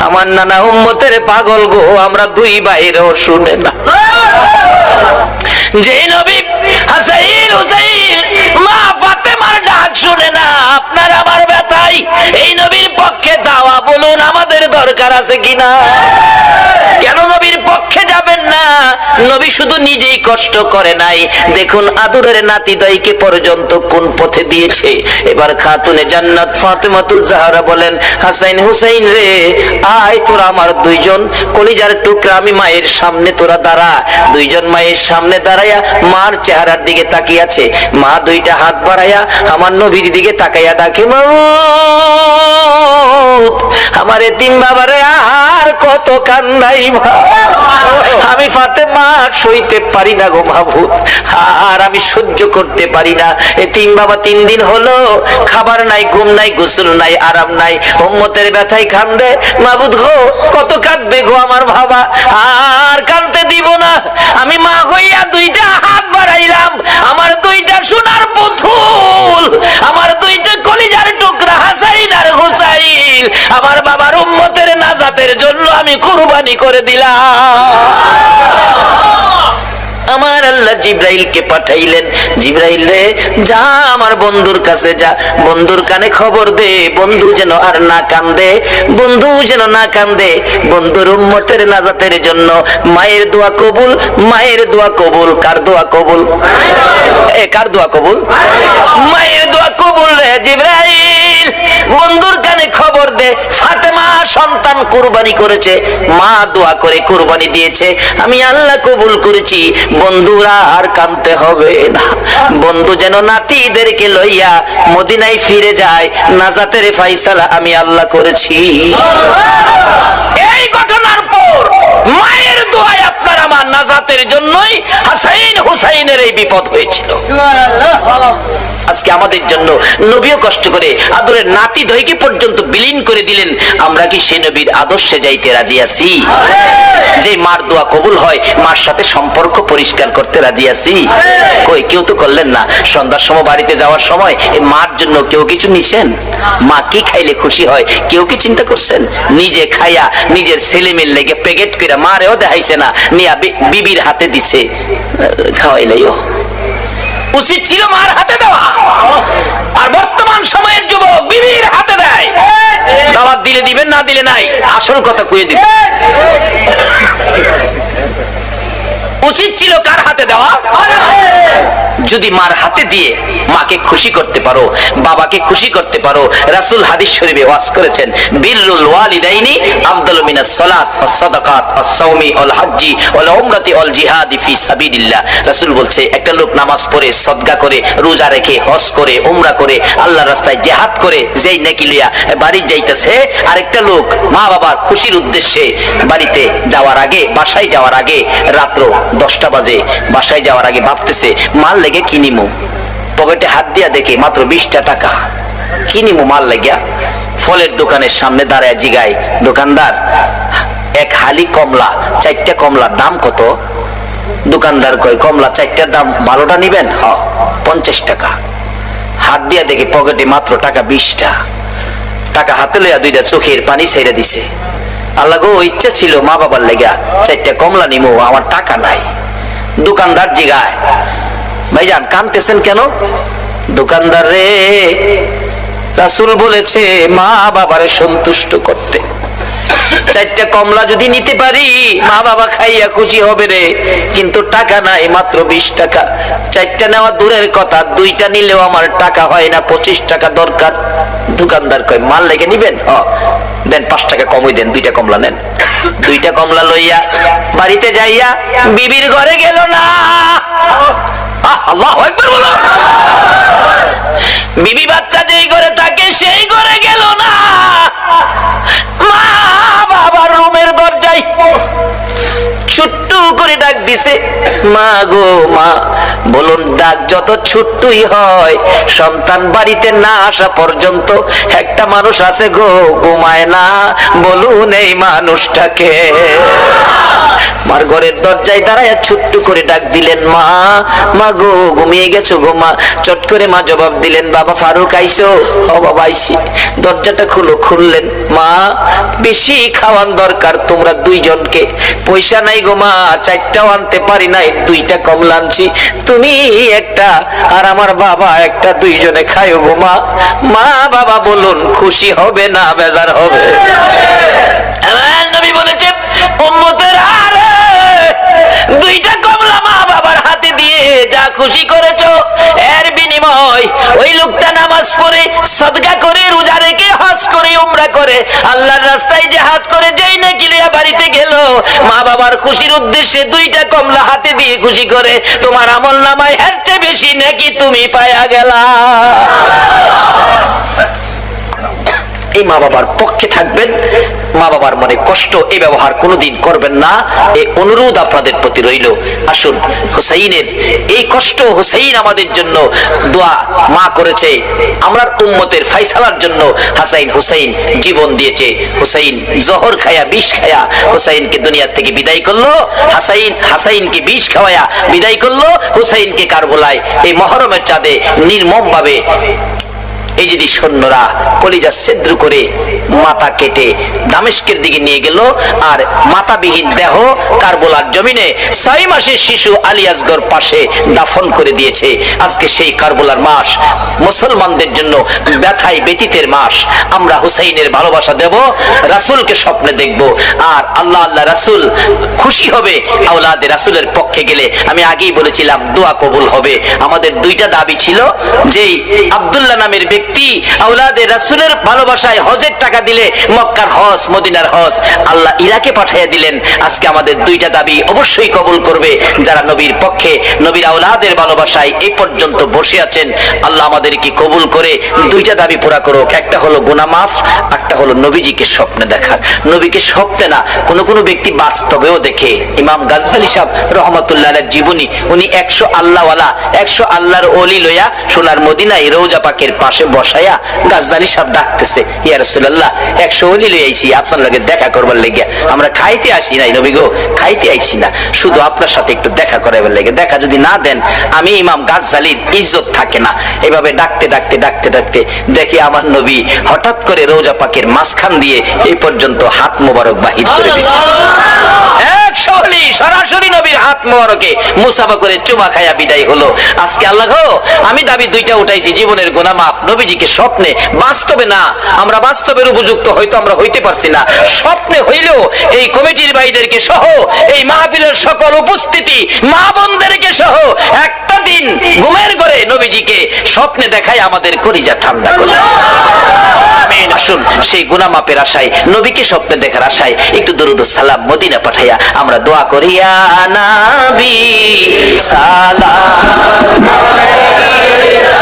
আমার নানা উম্মতের পাগল গো, আমরা 2 ভাইরও শুনে না। যে নবী হাসাইন হুসাইন মা ফাতেমার ডাক শুনে না, আপনার আমার ব্যথাই এই নবীর পক্ষে যাওয়া, বলুন আমাদের দরকার আছে কিনা? কেন নবীর পক্ষে যাবেন না? নবী শুধু নিজেই কষ্ট করে নাই, দেখুন আদরের নাতিদয়কে পর্যন্ত কোন পথে দিয়েছে। এবার খাতুনে জান্নাত ফাতেমাতুজ জাহরা বলেন, হাসাইন হুসাইন রে আয়, তোরা আমার 2 জন কলিজার টুকরা, আমি মায়ের সামনে তোরা দাঁড়া। 2 জন মায়ের সামনে দাঁড়াইয়া মার চেহারার দিকে তাকিয়ে আছে। মা 2টা হাত বাড়াইয়া আমার নবীর দিকে তাকাইয়া ডাকে, মাউত আমার এতিম বাবারে আর কত কত কান্দাই ভাই, আমি ফাতেমা সইতে পারি না গো মাবুদ, আর আমি সহ্য করতে পারি না। এতিম বাবা 3 দিন হলো খাবার নাই, ঘুম নাই, গোসল নাই, আরাম নাই, উম্মতের ব্যথায় কান্দে। মাবুদ গো কত কাঁদবে গো আমার বাবা, আর কাঁদতে দিব না। আমি মা হইয়া 2টা হাত বাড়াইলাম, আমার 2টা সোনার পুতুল, আমার 2টা কলিজার টুকরা হাসাইন আর হুসাইন আমার বাবার উম্মতের নাজাতের জন্য আমি কুরবানি করে দিলাম। আমার আল্লাহ জিব্রাইলকে পাঠাইলেন, জিব্রাইল রে যা আমার বন্ধুর কাছে যা, বন্ধুর কানে খবর দে, বন্ধু যেন আর না কান্দে, বন্ধু যেন না কান্দে, বন্ধুর উম্মতের নাজাতের জন্য মায়ের দোয়া কবুল, মায়ের দোয়া কবুল। কার দোয়া কবুল? কার দোয়া কবুল? মায়ের দোয়া কবুল রে জিব্রাইল, বন্ধুর কানে খবর দে, ফাতেমা সন্তান কুরবানি করেছে, মা দোয়া করে কুরবানি দিয়েছে, আমি আল্লাহ কবুল করেছি, বন্ধুরা আর কাঁদতে হবে না। বন্ধু যেন নাতিদেরকে লইয়া মদিনায় ফিরে যায়, নাজাতের ফায়সালা আমি আল্লাহ করেছি। এই ঘটনার পর মায়ের দোয়ায় আপনার আমার নাজাতের জন্যই হাসাইন হুসাইনের এই বিপদ হয়েছিল। আজকে আমাদের জন্য নবীও কষ্ট করে আদরের নাতি দয়কে পর্যন্ত বিলীন করে দিলেন। আমরা কি সে নবীর আদর্শে যাইতে রাজি আছি? যে মার দোয়া কবুল হয়, মার সাথে সম্পর্ক পরিষ্কার করতে রাজি আছি? কই কেউ তো করলেন না। সন্ধ্যার সময় বাড়িতে যাওয়ার সময় এই মার জন্য কেউ কিছু নিছেন? মা কি খাইলে খুশি হয় কেউ কি চিন্তা করছেন? নিজে খাইয়া নিজের ছেলে মেয়ের লেগে প্যাকেট করে মারেও দেখাইছে না, নিয়া বিবির হাতে দিছে, খাওয়াইলেও উচিত ছিল মার হাতে দেওয়া। আর বর্তমান সময়ের যুবক বিবির হাতে দেয়, দাওয়াত দিলে দিবেন, না দিলে নাই। আসল কথা কয়ে দিবেন, উচিত ছিল কার হাতে দেওয়া? যদি মার হাতে দিয়ে মাকে খুশি করতে পারো, বাবাকে খুশি করতে পারো, রাসূল হাদিস শরীফে ওয়াজ করেছেন, বিররুল ওয়ালিদাইনি আফদালু মিনাস সালাত ওয়াস সাদাকাত ওয়াস সাওমি ওয়াল হাজ্জি ওয়াল উমরাতি ওয়াল জিহাদি ফি সাবিলিল্লাহ। রাসূল বলছে একটা লোক নামাজ পড়ে, সদকা করে, রোজা রেখে, হজ করে, উমরা করে, আল্লাহর রাস্তায় জিহাদ করে যেই নেকি লইয়া বাড়ি যাইতেছে, আরেকটা লোক মা বাবার খুশির উদ্দেশ্যে বাড়িতে যাওয়ার আগে, বাসায় যাওয়ার আগে, রাত্র 10টা বাজে, বাসায় যাওয়ার আগে ভাবতেছে মাল লেগে কিনিমু, পকেটে হাত দিয়া দেখে মাত্র 20টা টাকা, কিনিমু মাল লেগিয়া। ফলের দোকানের সামনে দাঁড়ায় জিগায় দোকানদার, এক হালি কমলা, 4টা কমলার দাম কত? দোকানদার কয় কমলা 4টার দাম 12টা নিবেন? হ, 50 টাকা। হাত দিয়া দেখে পকেটে মাত্র টাকা 20টা। টাকা হাতে লইয়া 2টা চোখের পানি ছেড়ে দিছে। আল্লাহ গো, ইচ্ছা ছিল মা বাবার লেগা 4টা কমলা নিমু, আমার টাকা নাই। দোকানদার জিগায়, ভাইজান কাঁদতেছেন কেন? দোকানদার রে, রাসূল বলেছে মা বাবারে সন্তুষ্ট করতে, 4টা কমলা যদি নিতে পারি মা বাবা খাইয়া খুশি হবে রে, কিন্তু টাকা নাই, মাত্র 20 টাকা। 4টা নেওয়া দূরের কথা, 2টা নিলেও আমার টাকা হয় না, 25 টাকা দরকার। দোকানদার কয় মাল লেগে নিবেন? দেন 5 টাকা কমই দেন, 2টা কমলা নেন। 2টা কমলা লইয়া বাড়িতে যাইয়া বিবির ঘরে গেল না। আল্লাহু আকবার বলো। বিবি বাচ্চা যেই ঘরে থাকে সেই ঘরে গেল না, মা বাবার রুমের দরজায় ছোট্ট করে ডাক দিছে, মা গো মা। বলুন ডাক যত ছোট্টই হয়, সন্তান বাড়িতে না আসা পর্যন্ত একটা মানুষ আছে গো, ঘুমায় না। বলুন এই মানুষটাকে। মার ঘরের দরজায় দাঁড়ায় ছোট্ট করে ডাক দিলেন, মা, মা গো ঘুমিয়ে গেছো গো মা। চট করে মা জবাব দিলেন, বাবা ফারুক আইছো? ও বাবা আইছি। দরজাটা খুলো। খুললেন, মা বেশি খাওয়ান দরকার তোমরা 2 জনকে, পয়সা নাই গো মা, 4টাও আনতে পারি নাই, 2টা কমলা আনছি, তুমি একটা আর আমার বাবা একটা, 2 জনে খাইও গো মা। মা বাবা বলুন খুশি হবে না বেজার হবে? আমার নবী বলেছেন উম্মতের আরে 2টা কমলা মা বাবার হাতে দিয়ে যা খুশি করেছো, এর বিনিময় ওই লোকটা নামাজ পড়ে, সদকা করে, রোজা রেখে, হজ করে, উমরা করে, আল্লাহর রাস্তায় জিহাদ করে যেই নাকি লইয়া বাড়িতে গেল, মা বাবার খুশির উদ্দেশ্যে 2টা কমলা হাতে দিয়ে খুশি করে, তোমার আমল নামায় এর চেয়ে বেশি নাকি তুমি পায়া গেলা। এই মা বাবার পক্ষে থাকবেন, মা বাবার মনে কষ্ট এই ব্যবহার কোনোদিন করবেন না, এই অনুরোধ আপনাদের প্রতি রইল। আসুন, হুসাইনের এই কষ্ট, হুসাইন আমাদের জন্য দোয়া মা করেছে, আমরার উম্মতের ফায়সালার জন্য হাসাইন হুসাইন জীবন দিয়েছে। হুসাইন জহর খায়া, বিষ খায়া হুসাইনকে দুনিয়া থেকে বিদায় করলো। হাসাইনকে বিষ খাওয়ায়া বিদায় করলো। হুসাইনকে কারবালায় এই মহরমের চাঁদে নির্মম ভাবে এই যদি সৈন্যরা কলিজা ছিদ্র করে মাথা কেটে দামেস্কের দিকে নিয়ে গেল, আর মাথাবিহীন দেহ কারবালার জমিনে 6 মাসের শিশু আলী আসগর পাশে দাফন করে দিয়েছে। আজকে সেই কারবালার মাস মুসলমানদের জন্য ব্যথায় ব্যতীতের মাস। আমরা হুসাইনের ভালোবাসা দেব, রাসূলকে স্বপ্নে দেখব, আর আল্লাহ আল্লাহ রাসূল খুশি হবে আওলাদে রাসূলের পক্ষে গেলে। আমি আগেই বলেছিলাম দোয়া কবুল হবে। আমাদের 2টা দাবি ছিল, যেই আব্দুল্লাহ নামের ব্যক্তি আওলাদে রাসূলের ভালোবাসায় হজের টাকা দিলে মক্কার হজ, মদিনার হজ আল্লাহ ইরাকে পাঠিয়ে দিলেন। আজকে আমাদের 2টা দাবি অবশ্যই কবুল করবে যারা নবীর পক্ষে, নবীর আওলাদের ভালোবাসায় এই পর্যন্ত বসে আছেন। আল্লাহ আমাদেরকে কবুল করে 2টা দাবি পুরা করুক। একটা হলো গুনাহ মাফ, একটা হলো নবীজিকে স্বপ্নে দেখার। নবীকে স্বপ্নে না, কোন কোন ব্যক্তি বাস্তবেও দেখে। ইমাম গাজ্জালী সাহেব রাহমাতুল্লাহ আলাইহির জীবনী, উনি 100 আল্লাহওয়ালা, 100 আল্লাহর ওলি লইয়া সোনার মদিনায় রওজা পাকের পাশে বসায়া গাজ্জালী সাহেব ডাকতেছে, ইয়া রাসূলুল্লাহ 100 ওলি লই আইছি আপনার লগে দেখা করবার লাগিয়া। আমরা খাইতে আসি নাই নবী গো, খাইতে আইছি না, শুধু আপনার সাথে একটু দেখা করাবার লাগে। দেখা যদি না দেন আমি ইমাম গাজ্জালীর ইজ্জত থাকে না। এভাবে ডাকতে ডাকতে ডাকতে ডাকতে দেখি আমার নবী হঠাৎ করে রওজা পাকের মাঝখান দিয়ে এই পর্যন্ত হাত মোবারক বাহির করে দিয়েছে। সরাসরি নবীর হাত মোবারকে মুসাফা করে চুমা খায়া বিদায় হলো। আজকে আল্লাহ গো, আমি দাবি 2টা উঠাইছি, জীবনের গুনাহ মাফ, নবীজিকে স্বপ্নে, বাস্তবে না। আমরা বাস্তবের উপযুক্ত হয়তো আমরা হইতে পারছি না, স্বপ্নে হইলেও এই কমিটির ভাইদেরকে সহ, এই মাহফিলের সকল উপস্থিতি মা বোনদেরকে সহ একটা দিন ঘুমের ঘরে নবীজিকে স্বপ্নে দেখায় আমাদের কলিজা ঠান্ডা করে। আসুন, সেই গুনাহ মাফের আশায়, নবীকে স্বপ্নে দেখার আশায় একটু দরুদ ও সালাম মদিনা পাঠাইয়া আমরা দোয়া করি, ইয়া নবী সালাম আলাইকা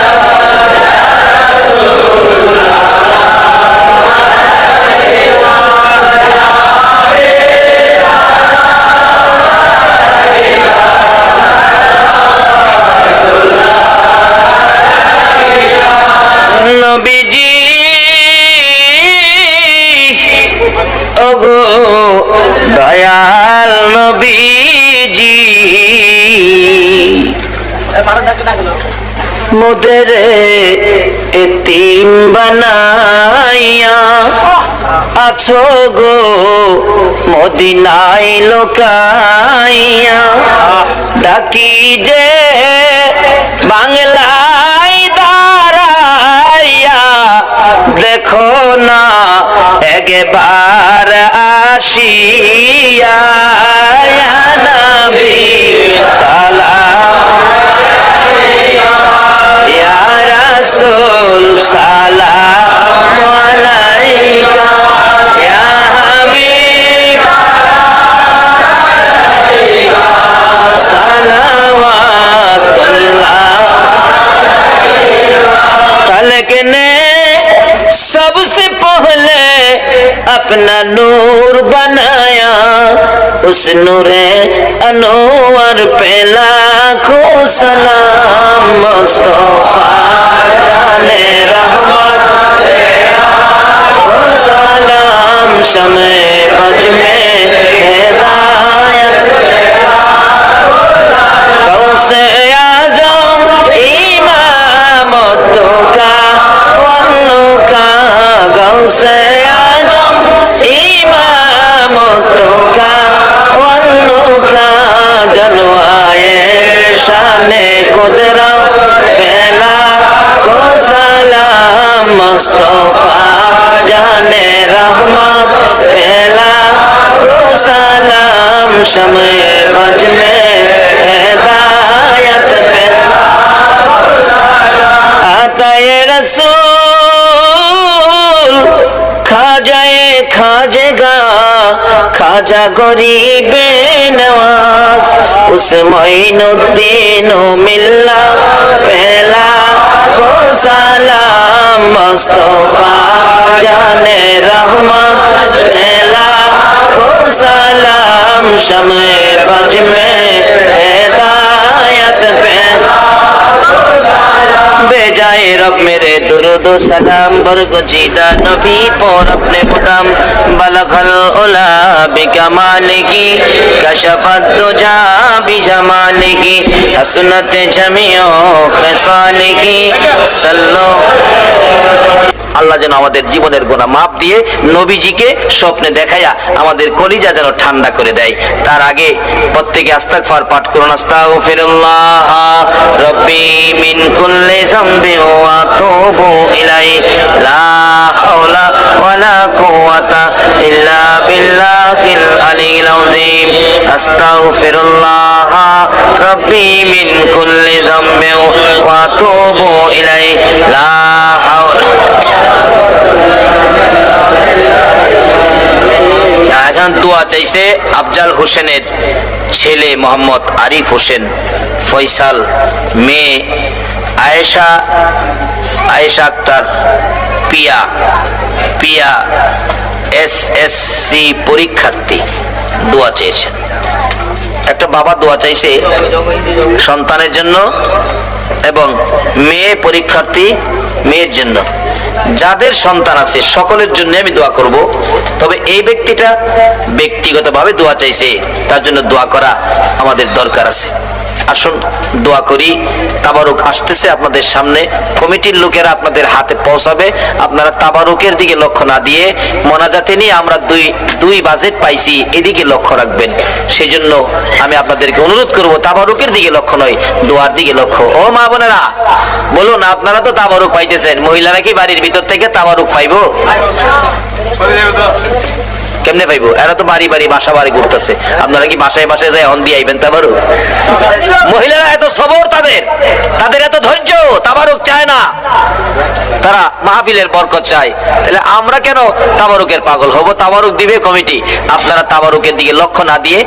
নবীজি ওগো দয়াল নবীজি, মোদের এতিম বানাইয়া আছো গো মদিনায় লোকাইয়া, ডাকি যে বাংলায় দাঁড়াইয়া দেখো না একবার আসিয়া, ইয়া নবী সালাম ইয়া রাসূল সালাম আলাইকা, ইয়া হাবিব সালাওয়াতুল্লাহ। खल्क ने सबसे पहले अपना नूर बनाया, उस नूरे अनवर पे लाखों सलाम। मुस्तफा जाने रहमत सलाम, शमे बज में हिदायत गौसे आजम इमामतो का वन्नु का, गौसे आजम इमामतो का वन्नु का, जनवाए शाने कुदरत पहला को सलाम। मुस्तफा जाने रहमत पहला को सलाम, शमे बज में हिदायत पहला आता ये रसूल खाजाए खाजेगा, खाजा गरीबे नवाज, उस मोइनुद्दीन मिल्ला पहला को सलाम मुस्तफा जाने रहमत पे लाखो सलाम शम्ए बज में हिदायत पे बेजाए रब मेरे दुरूद सलाम बरगुजीदा नबी पर अपने मुदाम बलगल उला बिकमालिही कशफत दुजा बिजमालिही हसनत जमीओ खसालिही सल्लो। আল্লাহ যেন আমাদের জীবনের গুনাহ মাফ দিয়ে নবীজিকে স্বপ্নে দেখাইয়া আমাদের কলিজা যেন ঠান্ডা করে দেয়। তার আগে প্রত্যেকে ইস্তিগফার পাঠ করুন। আস্তাগফিরুল্লাহ রাব্বি মিন কুল্লি যামবি ওয়া আতুবু ইলাইহি লা হাওলা ওয়ালা কুওয়াতা ইল্লা বিল্লাহিল আলিয়্যিল আযীম। আস্তাগফিরুল্লাহ রাব্বি মিন কুল্লি যামবি ওয়া আতুবু ইলাইহি লা হাওলা। এখন দোয়া চাইছে আফজাল হোসেনের ছেলে মোহাম্মদ আরিফ হোসেন, ফয়সাল, মেয়ে আয়েশা আক্তার, পিয়া SSC পরীক্ষার্থী দোয়া চেয়েছেন। একটা বাবা দোয়া চাইছে সন্তানের জন্য এবং মেয়ে পরীক্ষার্থী মেয়ের জন্য। যাদের সন্তান আছে সকলের জন্য আমি দোয়া করব, তবে এই ব্যক্তিটা ব্যক্তিগতভাবে দোয়া চাইছে, তার জন্য দোয়া করা আমাদের দরকার আছে। আসুন দোয়া করি। তাবারুক আসতেছে আপনাদের সামনে, কমিটির লোকেরা আপনাদের হাতে পৌঁছাবে। আপনারা তাবারুকের দিকে লক্ষ্য না দিয়ে মোনাজাতে নিয়ে আমরা দুই বাজেট পাইছি এদিকে লক্ষ্য রাখবেন। সেই জন্য আমি আপনাদেরকে অনুরোধ করব তাবারুকের দিকে লক্ষ্য নয়, দোয়ার দিকে লক্ষ্য। ও মা বোনেরা বলুন, আপনারা তো তাবারুক পাইতেছেন, মহিলারা কি বাড়ির ভিতর থেকে তাবারুক পাইবো? কেমনে পাইবো? এরা তো বাড়ি বাসা বাড়ি ঘুরতেছে, আপনারা কি বাসায় বাসায় যায় অন দিয়ে আইবেন তাবারুক? মহিলারা এত সবর, তাদের এত ধৈর্য, তাবারুক চায় না, তারা মাহফিলের বরকত চায়। তাহলে আমরা কেন তাবারুকের পাগল হব? তাবারুক দিবে কমিটি, আপনারা তাবারুকের দিকে লক্ষ্য না দিয়ে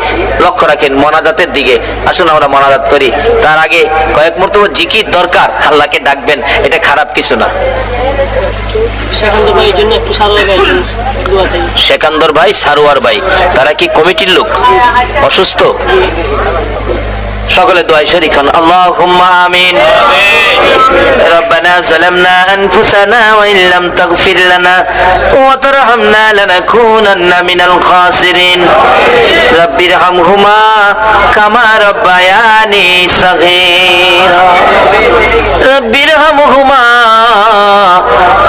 লক্ষ্য রাখেন মোনাজাতের দিকে। আসুন আমরা মোনাজাত করি। তার আগে কয়েক মুহূর্ত জিকির দরকার, আল্লাহকে ডাকবেন, এটা খারাপ কিছু না। সেকান্দর ভাই, সারোয়ার ভাই, তারা কি কমিটির লোক? অসুস্থ? সকলে দোয়ায় শরীক হন। আল্লাহুম্মা আমিন। রব্বানা যালামনা আনফুসানা ওয়া ইন লাম তাগফির লানা ওয়া তারহামনা লানাকুনান্না মিনাল খাসিরিন। রাব্বিরহামহুমা কামা রাব্বায়ানি সাগীরা। রাব্বিরহামহুমা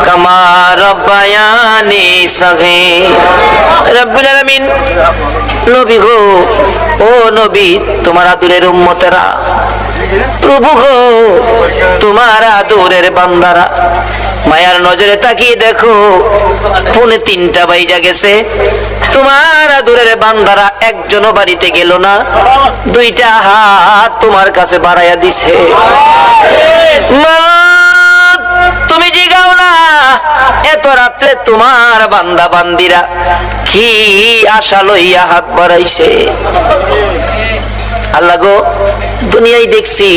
কামা রাব্বায়ানি সাগীরা। রব্বুল আলামিন, নবী গো, ও নবী, তোমার আদরের উম্মতেরা, প্রভু গো, তোমার আদরের বান্দারা, মায়ার নজরে তাকিয়ে দেখো 2:45 বাইজা গেছে, তোমার আদরের বান্দারা একজনও বাড়িতে গেল না, 2টা হাত তোমার কাছে বাড়াইয়া দিছে। মা, তুমি জিগাও না, এত রাত্রে তোমার বান্দা বান্দিরা কি আশা লইয়া হাত বাড়াইছে। আল্লাহ গো, দুনিয়ায় দেখছি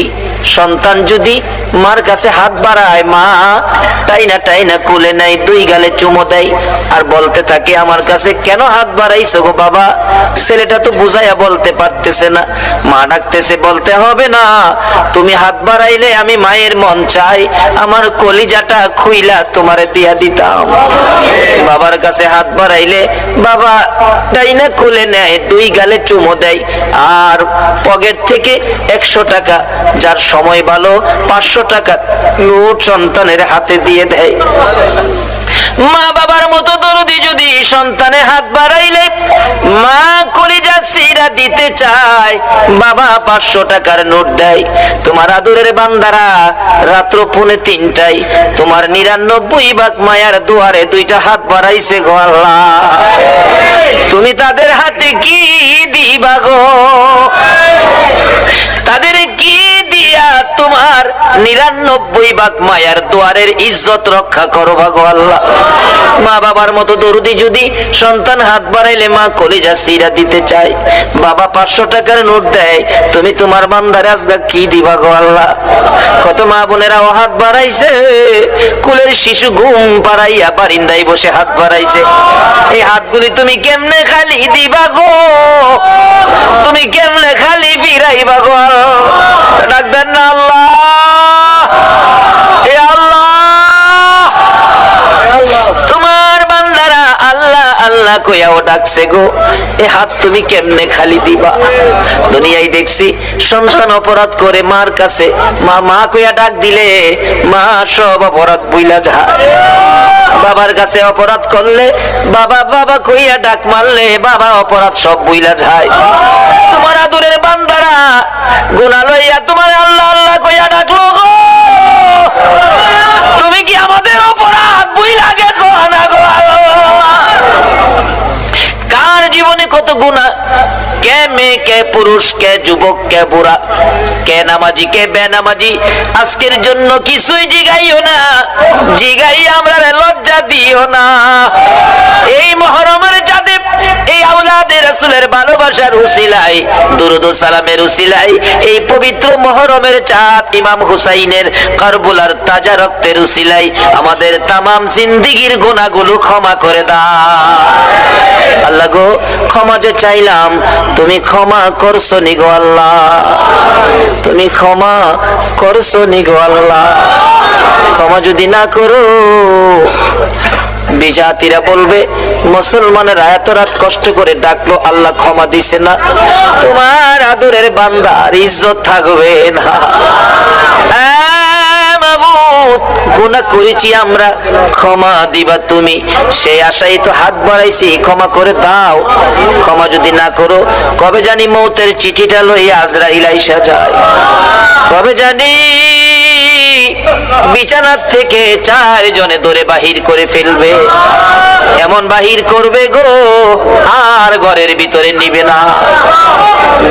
সন্তান যদি মার কাছে হাত বাড়ায়, মা টাইনা কুলে নাই, 2 গালে চুমো দেয় আর বলতে থাকে আমার কাছে কেন হাত বাড়াইছো গো বাবা? ছেলেটা তো বুঝাইয়া বলতে পারতেছে না। মা ডাকতেছে, বলতে হবে না, তুমি হাত বাড়াইলে আমি মায়ের মন চাই আমার কলিজাটা খুইলা তোমারে দিয়া দিতাম। বাবার কাছে হাত বাড়াইলে বাবা টাইনা কুলে নেয়, 2 গালে চুমো দেয় আর পকেট থেকে 100 টাকা, যার সময় ভালো 500 টাকা নোট সন্তানের হাতে দিয়ে দেয়। মা বাবার মতো দরদি যদি সন্তানে হাত বাড়াইলে মা কলিজা চিরা দিতে চায়, বাবা 500 টাকার নোট দেয়। তোমার আদরের বান্দারা রাত্র 2:45 তোমার 99 ভাগ মায়ার দুয়ারে 2টা হাত বাড়াইছে গো আল্লাহ, তুমি তাদের হাতে কি দিবা গো? তাদের কি দিয়া তোমার 99 ভাগ মায়ার দুয়ারের ইজ্জত রক্ষা করো ভাগো আল্লাহ। মা বাবার মতো দরদি যদি সন্তান হাত বাড়াইলে মা কলিজা সিরা দিতে চায়, বাবা 500 টাকার নোট দেয়, তুমি তোমার বান্দারে আজকে কি দিবা গো আল্লাহ? কত মা বোনেরা ও হাত বাড়াইছে, কুলের শিশু ঘুম পাড়াইয়া বারিন্দায় বসে হাত বাড়াইছে। এই হাতগুলি তুমি কেমনে খালি দিবা গো? তুমি কেমনে খালি ফিরাইবা গো? ডাক্তার না আল্লাহ, এ আল্লাহ, তোমার বান্দারা আল্লাহ আল্লাহ কইয়াও ডাকছে গো, এ হাত তুমি কেমনে খালি দিবা? দুনিয়ায় দেখছি সন্তান অপরাধ করে মার কাছে মা মা কইয়া ডাক দিলে মা সব অপরাধ বুইলা যায়। বাবার কাছে অপরাধ করলে বাবা বাবা কইয়া ডাক মারলে বাবা অপরাধ সব বুইলা যায়। তোমার আদরের বান্দারা গুনাহ লইয়া তোমার আল্লাহ আল্লাহ কইয়া ডাকলো গো, তুমি কি আমাদের অপরাধ বুইলা গেছো না গো? কার জীবনে কত গুনাহ, কে মেয়ে, কে পুরুষ, কে যুবক, কে বুড়া, কে নামাজি, কে বেনামাজি, আজকের জন্য কিছুই জিগাইও না, জিগাই আমরা লজ্জা দিও না। এই মুহররমের চাঁদে এই আওলাদে রাসূলের ভালোবাসার উসিলায়, দুরূদ ও সালামের উসিলায়, এই পবিত্র মুহররমের চাঁদ ইমাম হুসাইনের কারবালার তাজা রক্তের উসিলায় আমাদের তামাম জিন্দেগীর গুনাহগুলো ক্ষমা করে দাও আল্লাহ গো। ক্ষমা যে চাইলাম, তুমি ক্ষমা করছো নি গো আল্লাহ, তুমি ক্ষমা করছো নি গো আল্লাহ। ক্ষমা যদি না করো বিজাতিরা বলবে মুসলমানের এত রাত কষ্ট করে ডাকলো আল্লাহ ক্ষমা দিছে না, তোমার আদরের বান্দার ইজ্জত থাকবে না। গুনাহ করেছি আমরা, ক্ষমা দিবা তুমি, সেই আশাই তো হাত বাড়াইছি, ক্ষমা করে দাও। ক্ষমা যদি না করো কবে জানি মৌতের চিঠিটা লইয়া আজরাইল আইসা যায়, কবে জানি বিছানার থেকে 4 জনে ধরে বাহির করে ফেলবে, এমন বাহির করবে গো আর ঘরের ভিতরে নিবে না।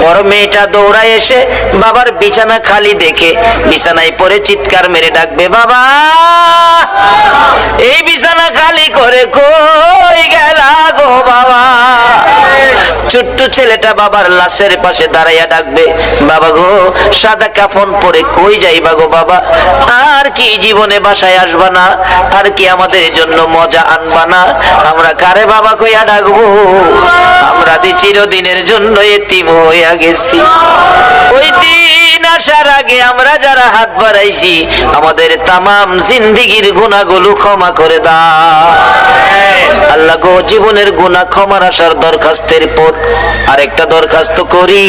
বড় মেয়েটা দৌড়ায় এসে বাবার বিছানা খালি দেখে বিছানায় পড়ে চিৎকার মেরে ডাকবে, বাবা এই বিছানা খালি করে কই গেলা গো বাবা? ছোট্ট ছেলেটা বাবার লাশের পাশে দাঁড়াইয়া ডাকবে, বাবা গো সাদা কাফন পরে কই যাইবা গো বাবা? আর কি জীবনে বাসায় আসবা না? আর কি আমাদের জন্য মজা আনবা না? আমরা কারে বাবা কইয়া ডাকবো? আমরা দি চিরদিনের জন্য এতিম হইয়া গেছি। ওই দিন আসার আগে আমরা যারা হাত বাড়াইছি আমাদের তামাম জিন্দেগীর গুনাহগুলো ক্ষমা করে দাও আল্লাহ গো। জীবনের গুনাহ ক্ষমার আসার দরখাস্তের পর আরেকটা দরখাস্ত করি,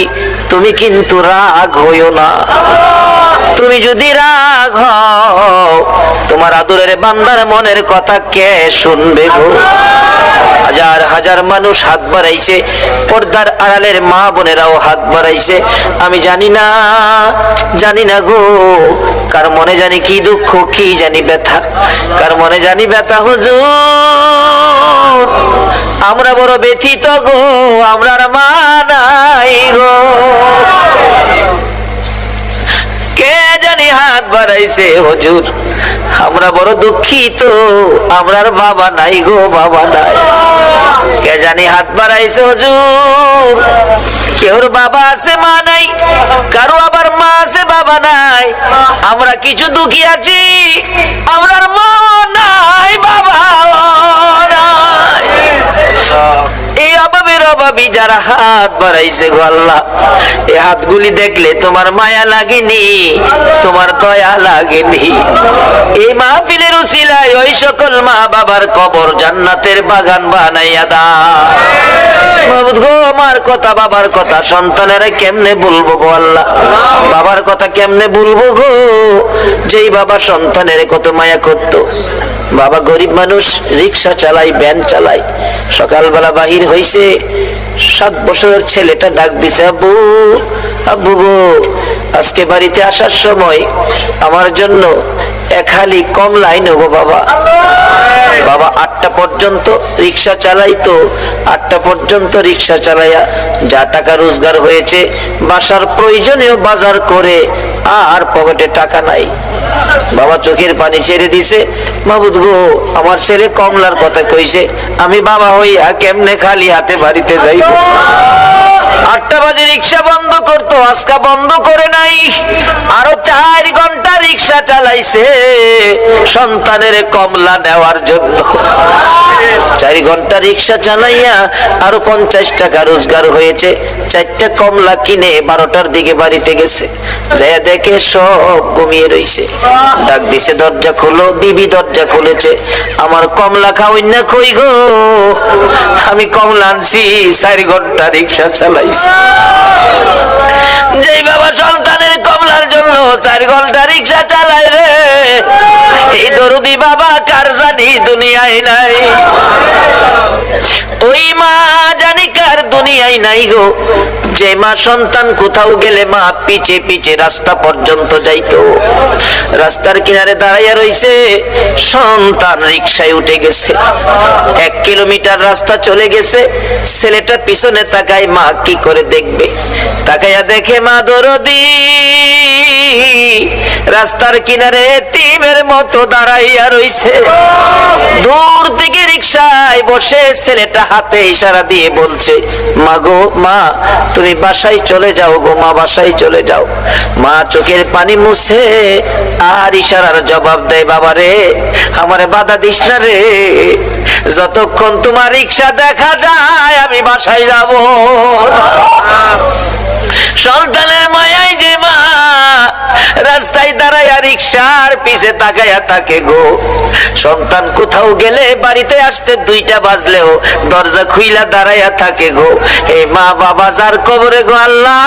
তুমি কিন্তু রাগ হইও না। তুমি যদি রাগ হও তোমার আদরের বান্দার মনের কথা কে শুনবে গো? হাজার হাজার মানুষ হাত বাড়াইছে, পর্দার আড়ালের মা বোনেরাও হাত বাড়াইছে, আমি জানি না গো কার মনে জানি কি দুঃখ, কি জানি ব্যথা, কার মনে জানি ব্যথা। হুজুর আমরা বড় ব্যথিত গো, আমরার মা নাই গো। কে জানি হাত বাড়াইছে, হুজুর আমরা বড় দুঃখিত, আমরার বাবা নাই গো, বাবা নাই। কে জানি হাত বাড়াইছে, হুজুর কেউর বাবা আছে মা নাই, কারো আবার মা আছে বাবা নাই। আমরা কিছু দুঃখী আছি, আমরার মা নাই, বাবা নাই। এই অভাবের অভাবী যারা হাত বাড়াইছে গো আল্লাহ, এই হাতগুলি দেখলে তোমার মায়া লাগেনি, তোমার দয়া লাগেনি? এই মাহফিলের উসিলায় ওই সকল মা বাবার কবর জান্নাতের বাগান বানাইয়া দাও মাবুদ গো। আমার কথা বাবার কথা সন্তানেরা কেমনে বলবো গো আল্লাহ? বাবার কথা কেমনে বলবো গো? যেই বাবা সন্তানের কত মায়া করতো। বাবা গরিব মানুষ, রিক্সা চালাই, ভ্যান চালাই, সকালবেলা বাহির হইছে, 7 বছরের ছেলেটা ডাক দিছে, আব্বু আব্বু গো আজকে বাড়িতে আসার সময় আমার জন্য খালি কমলাই নেবো বাবা। বাবা 8টা পর্যন্ত রিক্সা চালাইতো, 8টা পর্যন্ত রিক্সা চালাইয়া যা টাকা রোজগার হয়েছে বাসার প্রয়োজনীয় বাজার করে আর পকেটে টাকা নাই। বাবা চোখের পানি ছেড়ে দিছে, মাবুদ গো আমার ছেলে কমলার কথা কইছে, আমি বাবা হইয়া কেমনে খালি হাতে বাড়িতে যাইব। 8টা বাজে রিক্সা বন্ধ করতো, আজকা বন্ধ করে নাই, আরো 4 ঘন্টা রিক্সা চালাইছে সন্তানের কমলা নেওয়ার জন্য। 4 ঘন্টা রিক্সা চালাইয়া আরো 50 টাকা রোজগার হয়েছে। 4টা কমলা কিনে 12টার দিকে বাড়িতে গেছে, যাইয়া দেখে সব ঘুমিয়ে রইছে। ডাক দিছে দরজা খোলো, বিবি দরজা খুলেছে। আমার কমলা খাওয়াই না কই গো? আমি কমলা আনছি, 4 ঘন্টা রিক্সা চালাইছি। যেই বাবা সন্তানের কমলার জন্য 4 ঘন্টা রিক্সা চালায় রে, এই দরদি বাবা কার জানি দুনিয়ায় নাই। ওই মা জানি কার দুনিয়ায় নাই গো, যে মা সন্তান কোথাও গেলে মা পিছে পিছে রাস্তা পর্যন্ত যাইতো। রাস্তার কিনারে দাঁড়াইয়া রইছে, সন্তান রিকশায় উঠে গেছে। 1 কিলোমিটার রাস্তা চলে গেছে, ছেলেটা পিছনে তাকায়, মা কি করে দেখবে? তাকাইয়া দেখে মা দরদি রাস্তার কিনারে এতিমের মতো দাঁড়াইয়া রইছে। দূর থেকে রিকশায় বসে ছেলেটা হাতে ইশারা দিয়ে বলছে, মা গো মা তুমি বাসায় চলে যাও গো মা, বাসায় চলে যাও। মা চোখের পানি মুছে আর ইশারার জবাব দেয়, বাবা রে আমারে বাধা দিস না রে, যতক্ষণ তোমার রিকশা দেখা যায় আমি বাসায় যাব। সন্তানের মায়ায় যে মা রাস্তায় দাঁড়াইয়া রিকশার পিছে তাকাইয়া থাকে গো। সন্তান কোথাও গেলে বাড়িতে আসতে 2টা বাজলেও দরজা খুইলা দাঁড়াইয়া থাকে গো। এই মা বাবা যার কবরে গো আল্লাহ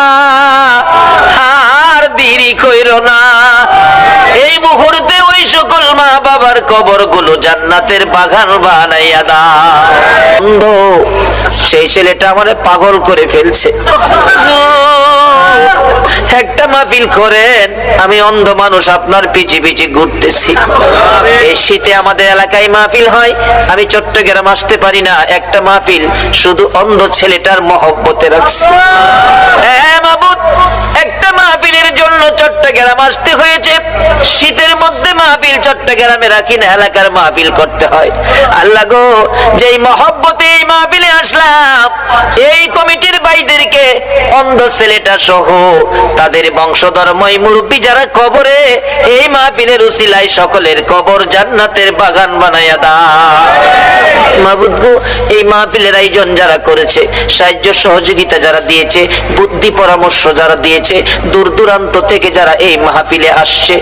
আর দেরি কইরো না। এই মুহূর্তে ওই সকল মা বাবার কবর গুলো জান্নাতের বাগান বানাইয়া দাও। সেই ছেলেটা আমারে পাগল করে ফেলছে। একটা মাহফিল করেন, আমি অন্ধ মানুষ আপনার পিছে পিছে ঘুরতেছি। এই শীতে আমাদের এলাকায় মাহফিল হয়, আমি চট্টগ্রাম আসতে পারি না, একটা মাহফিল শুধু অন্ধ ছেলেটার মহব্বতে রাখছি। হ্যাঁ মাবুদ, একটা মাহফিলের জন্য চট্টগ্রাম আসতে হয়েছে। শীতের মধ্যে মাহফিল চট্টগ্রামে রাখি না, এলাকার মাহফিল করতে হয়। আল্লাহ গো, যেই মহব্বতে এই মাহফিলে আসলাম, এই কমিটির ভাইদেরকে অন্ধ ছেলেটা সহ তাদের বংশধর্মই মুরব্বী যারা কবরে, এই মাহফিলের উসিলায় সকলের কবর জান্নাতের বাগান বানাইয়া দাও। মাবুদ গো, এই মাহফিলের আয়োজন যারা করেছে, সাহায্য সহযোগিতা যারা দিয়েছে, বুদ্ধি পরামর্শ যারা দিয়েছে, দূর দূরান্ত থেকে যারা এই মাহফিলে আসছে,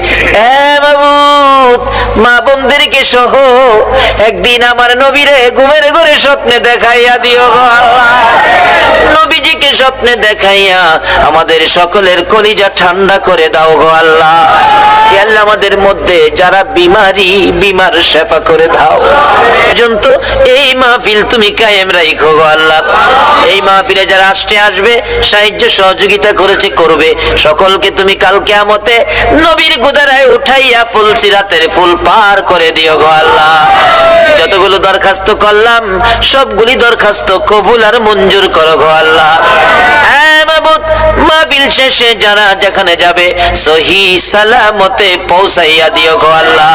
মাবুদ মা বোনদেরকে সহ একদিন আমার নবীরে ঘুমের ঘরে স্বপ্নে দেখাইয়া দিও গো আল্লাহ। নবীজিকে স্বপ্নে দেখাইয়া আমাদের সকলের কলিজা ঠান্ডা করে দাও গো আল্লাহ। আল্লাহ আমাদের মধ্যে যারা বিমার সেবা করে দাও। পর্যন্ত এই মাহফিল তুমি কায়েম রাখো গো আল্লাহ। এই মাহফিলে যারা আসবে, সাহায্য সহযোগিতা করেছে, করবে, সকলকে তুমি কাল কিয়ামতে নবীর গুদারায় উঠাইয়া ফুল সিরাতের ফুল পার করে দিও গো আল্লাহ। যতগুলো দরখাস্ত করলাম সবগুলি দরখাস্ত কবুল আর মঞ্জুর করো গো আল্লাহ। মাবুদ, মাহফিল শেষে যারা যেখানে যাবে সহি সালামতে পৌঁছাইয়া দিও গো আল্লাহ।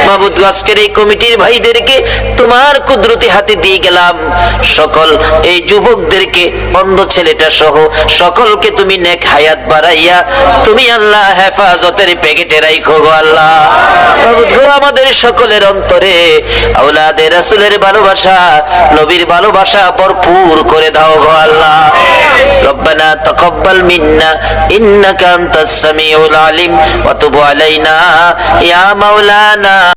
মাবুদ, আজকের এই কমিটির ভাইদেরকে তোমার কুদরতি হাতে দিয়ে গেলাম। সকল এই যুবকদেরকে, অন্ধ ছেলেটা সহ সকলকে তুমি নেক হায়াত বাড়াইয়া তুমি আল্লাহ হেফাজতের প্যাকেটে রাখো গো আল্লাহ। মাবুদ গো, আমাদের সকলের অন্তরে আওলাদে রাসূলের ভালোবাসা, নবীর ভালোবাসা ভরপুর করে দাও গো আল্লাহ। রব্বানা তাকাব্বাল মিন্না ইন্নাকা আনতাস সামিউল আলিম ওয়া তুব আলাইনা ইয়া মাওলানা।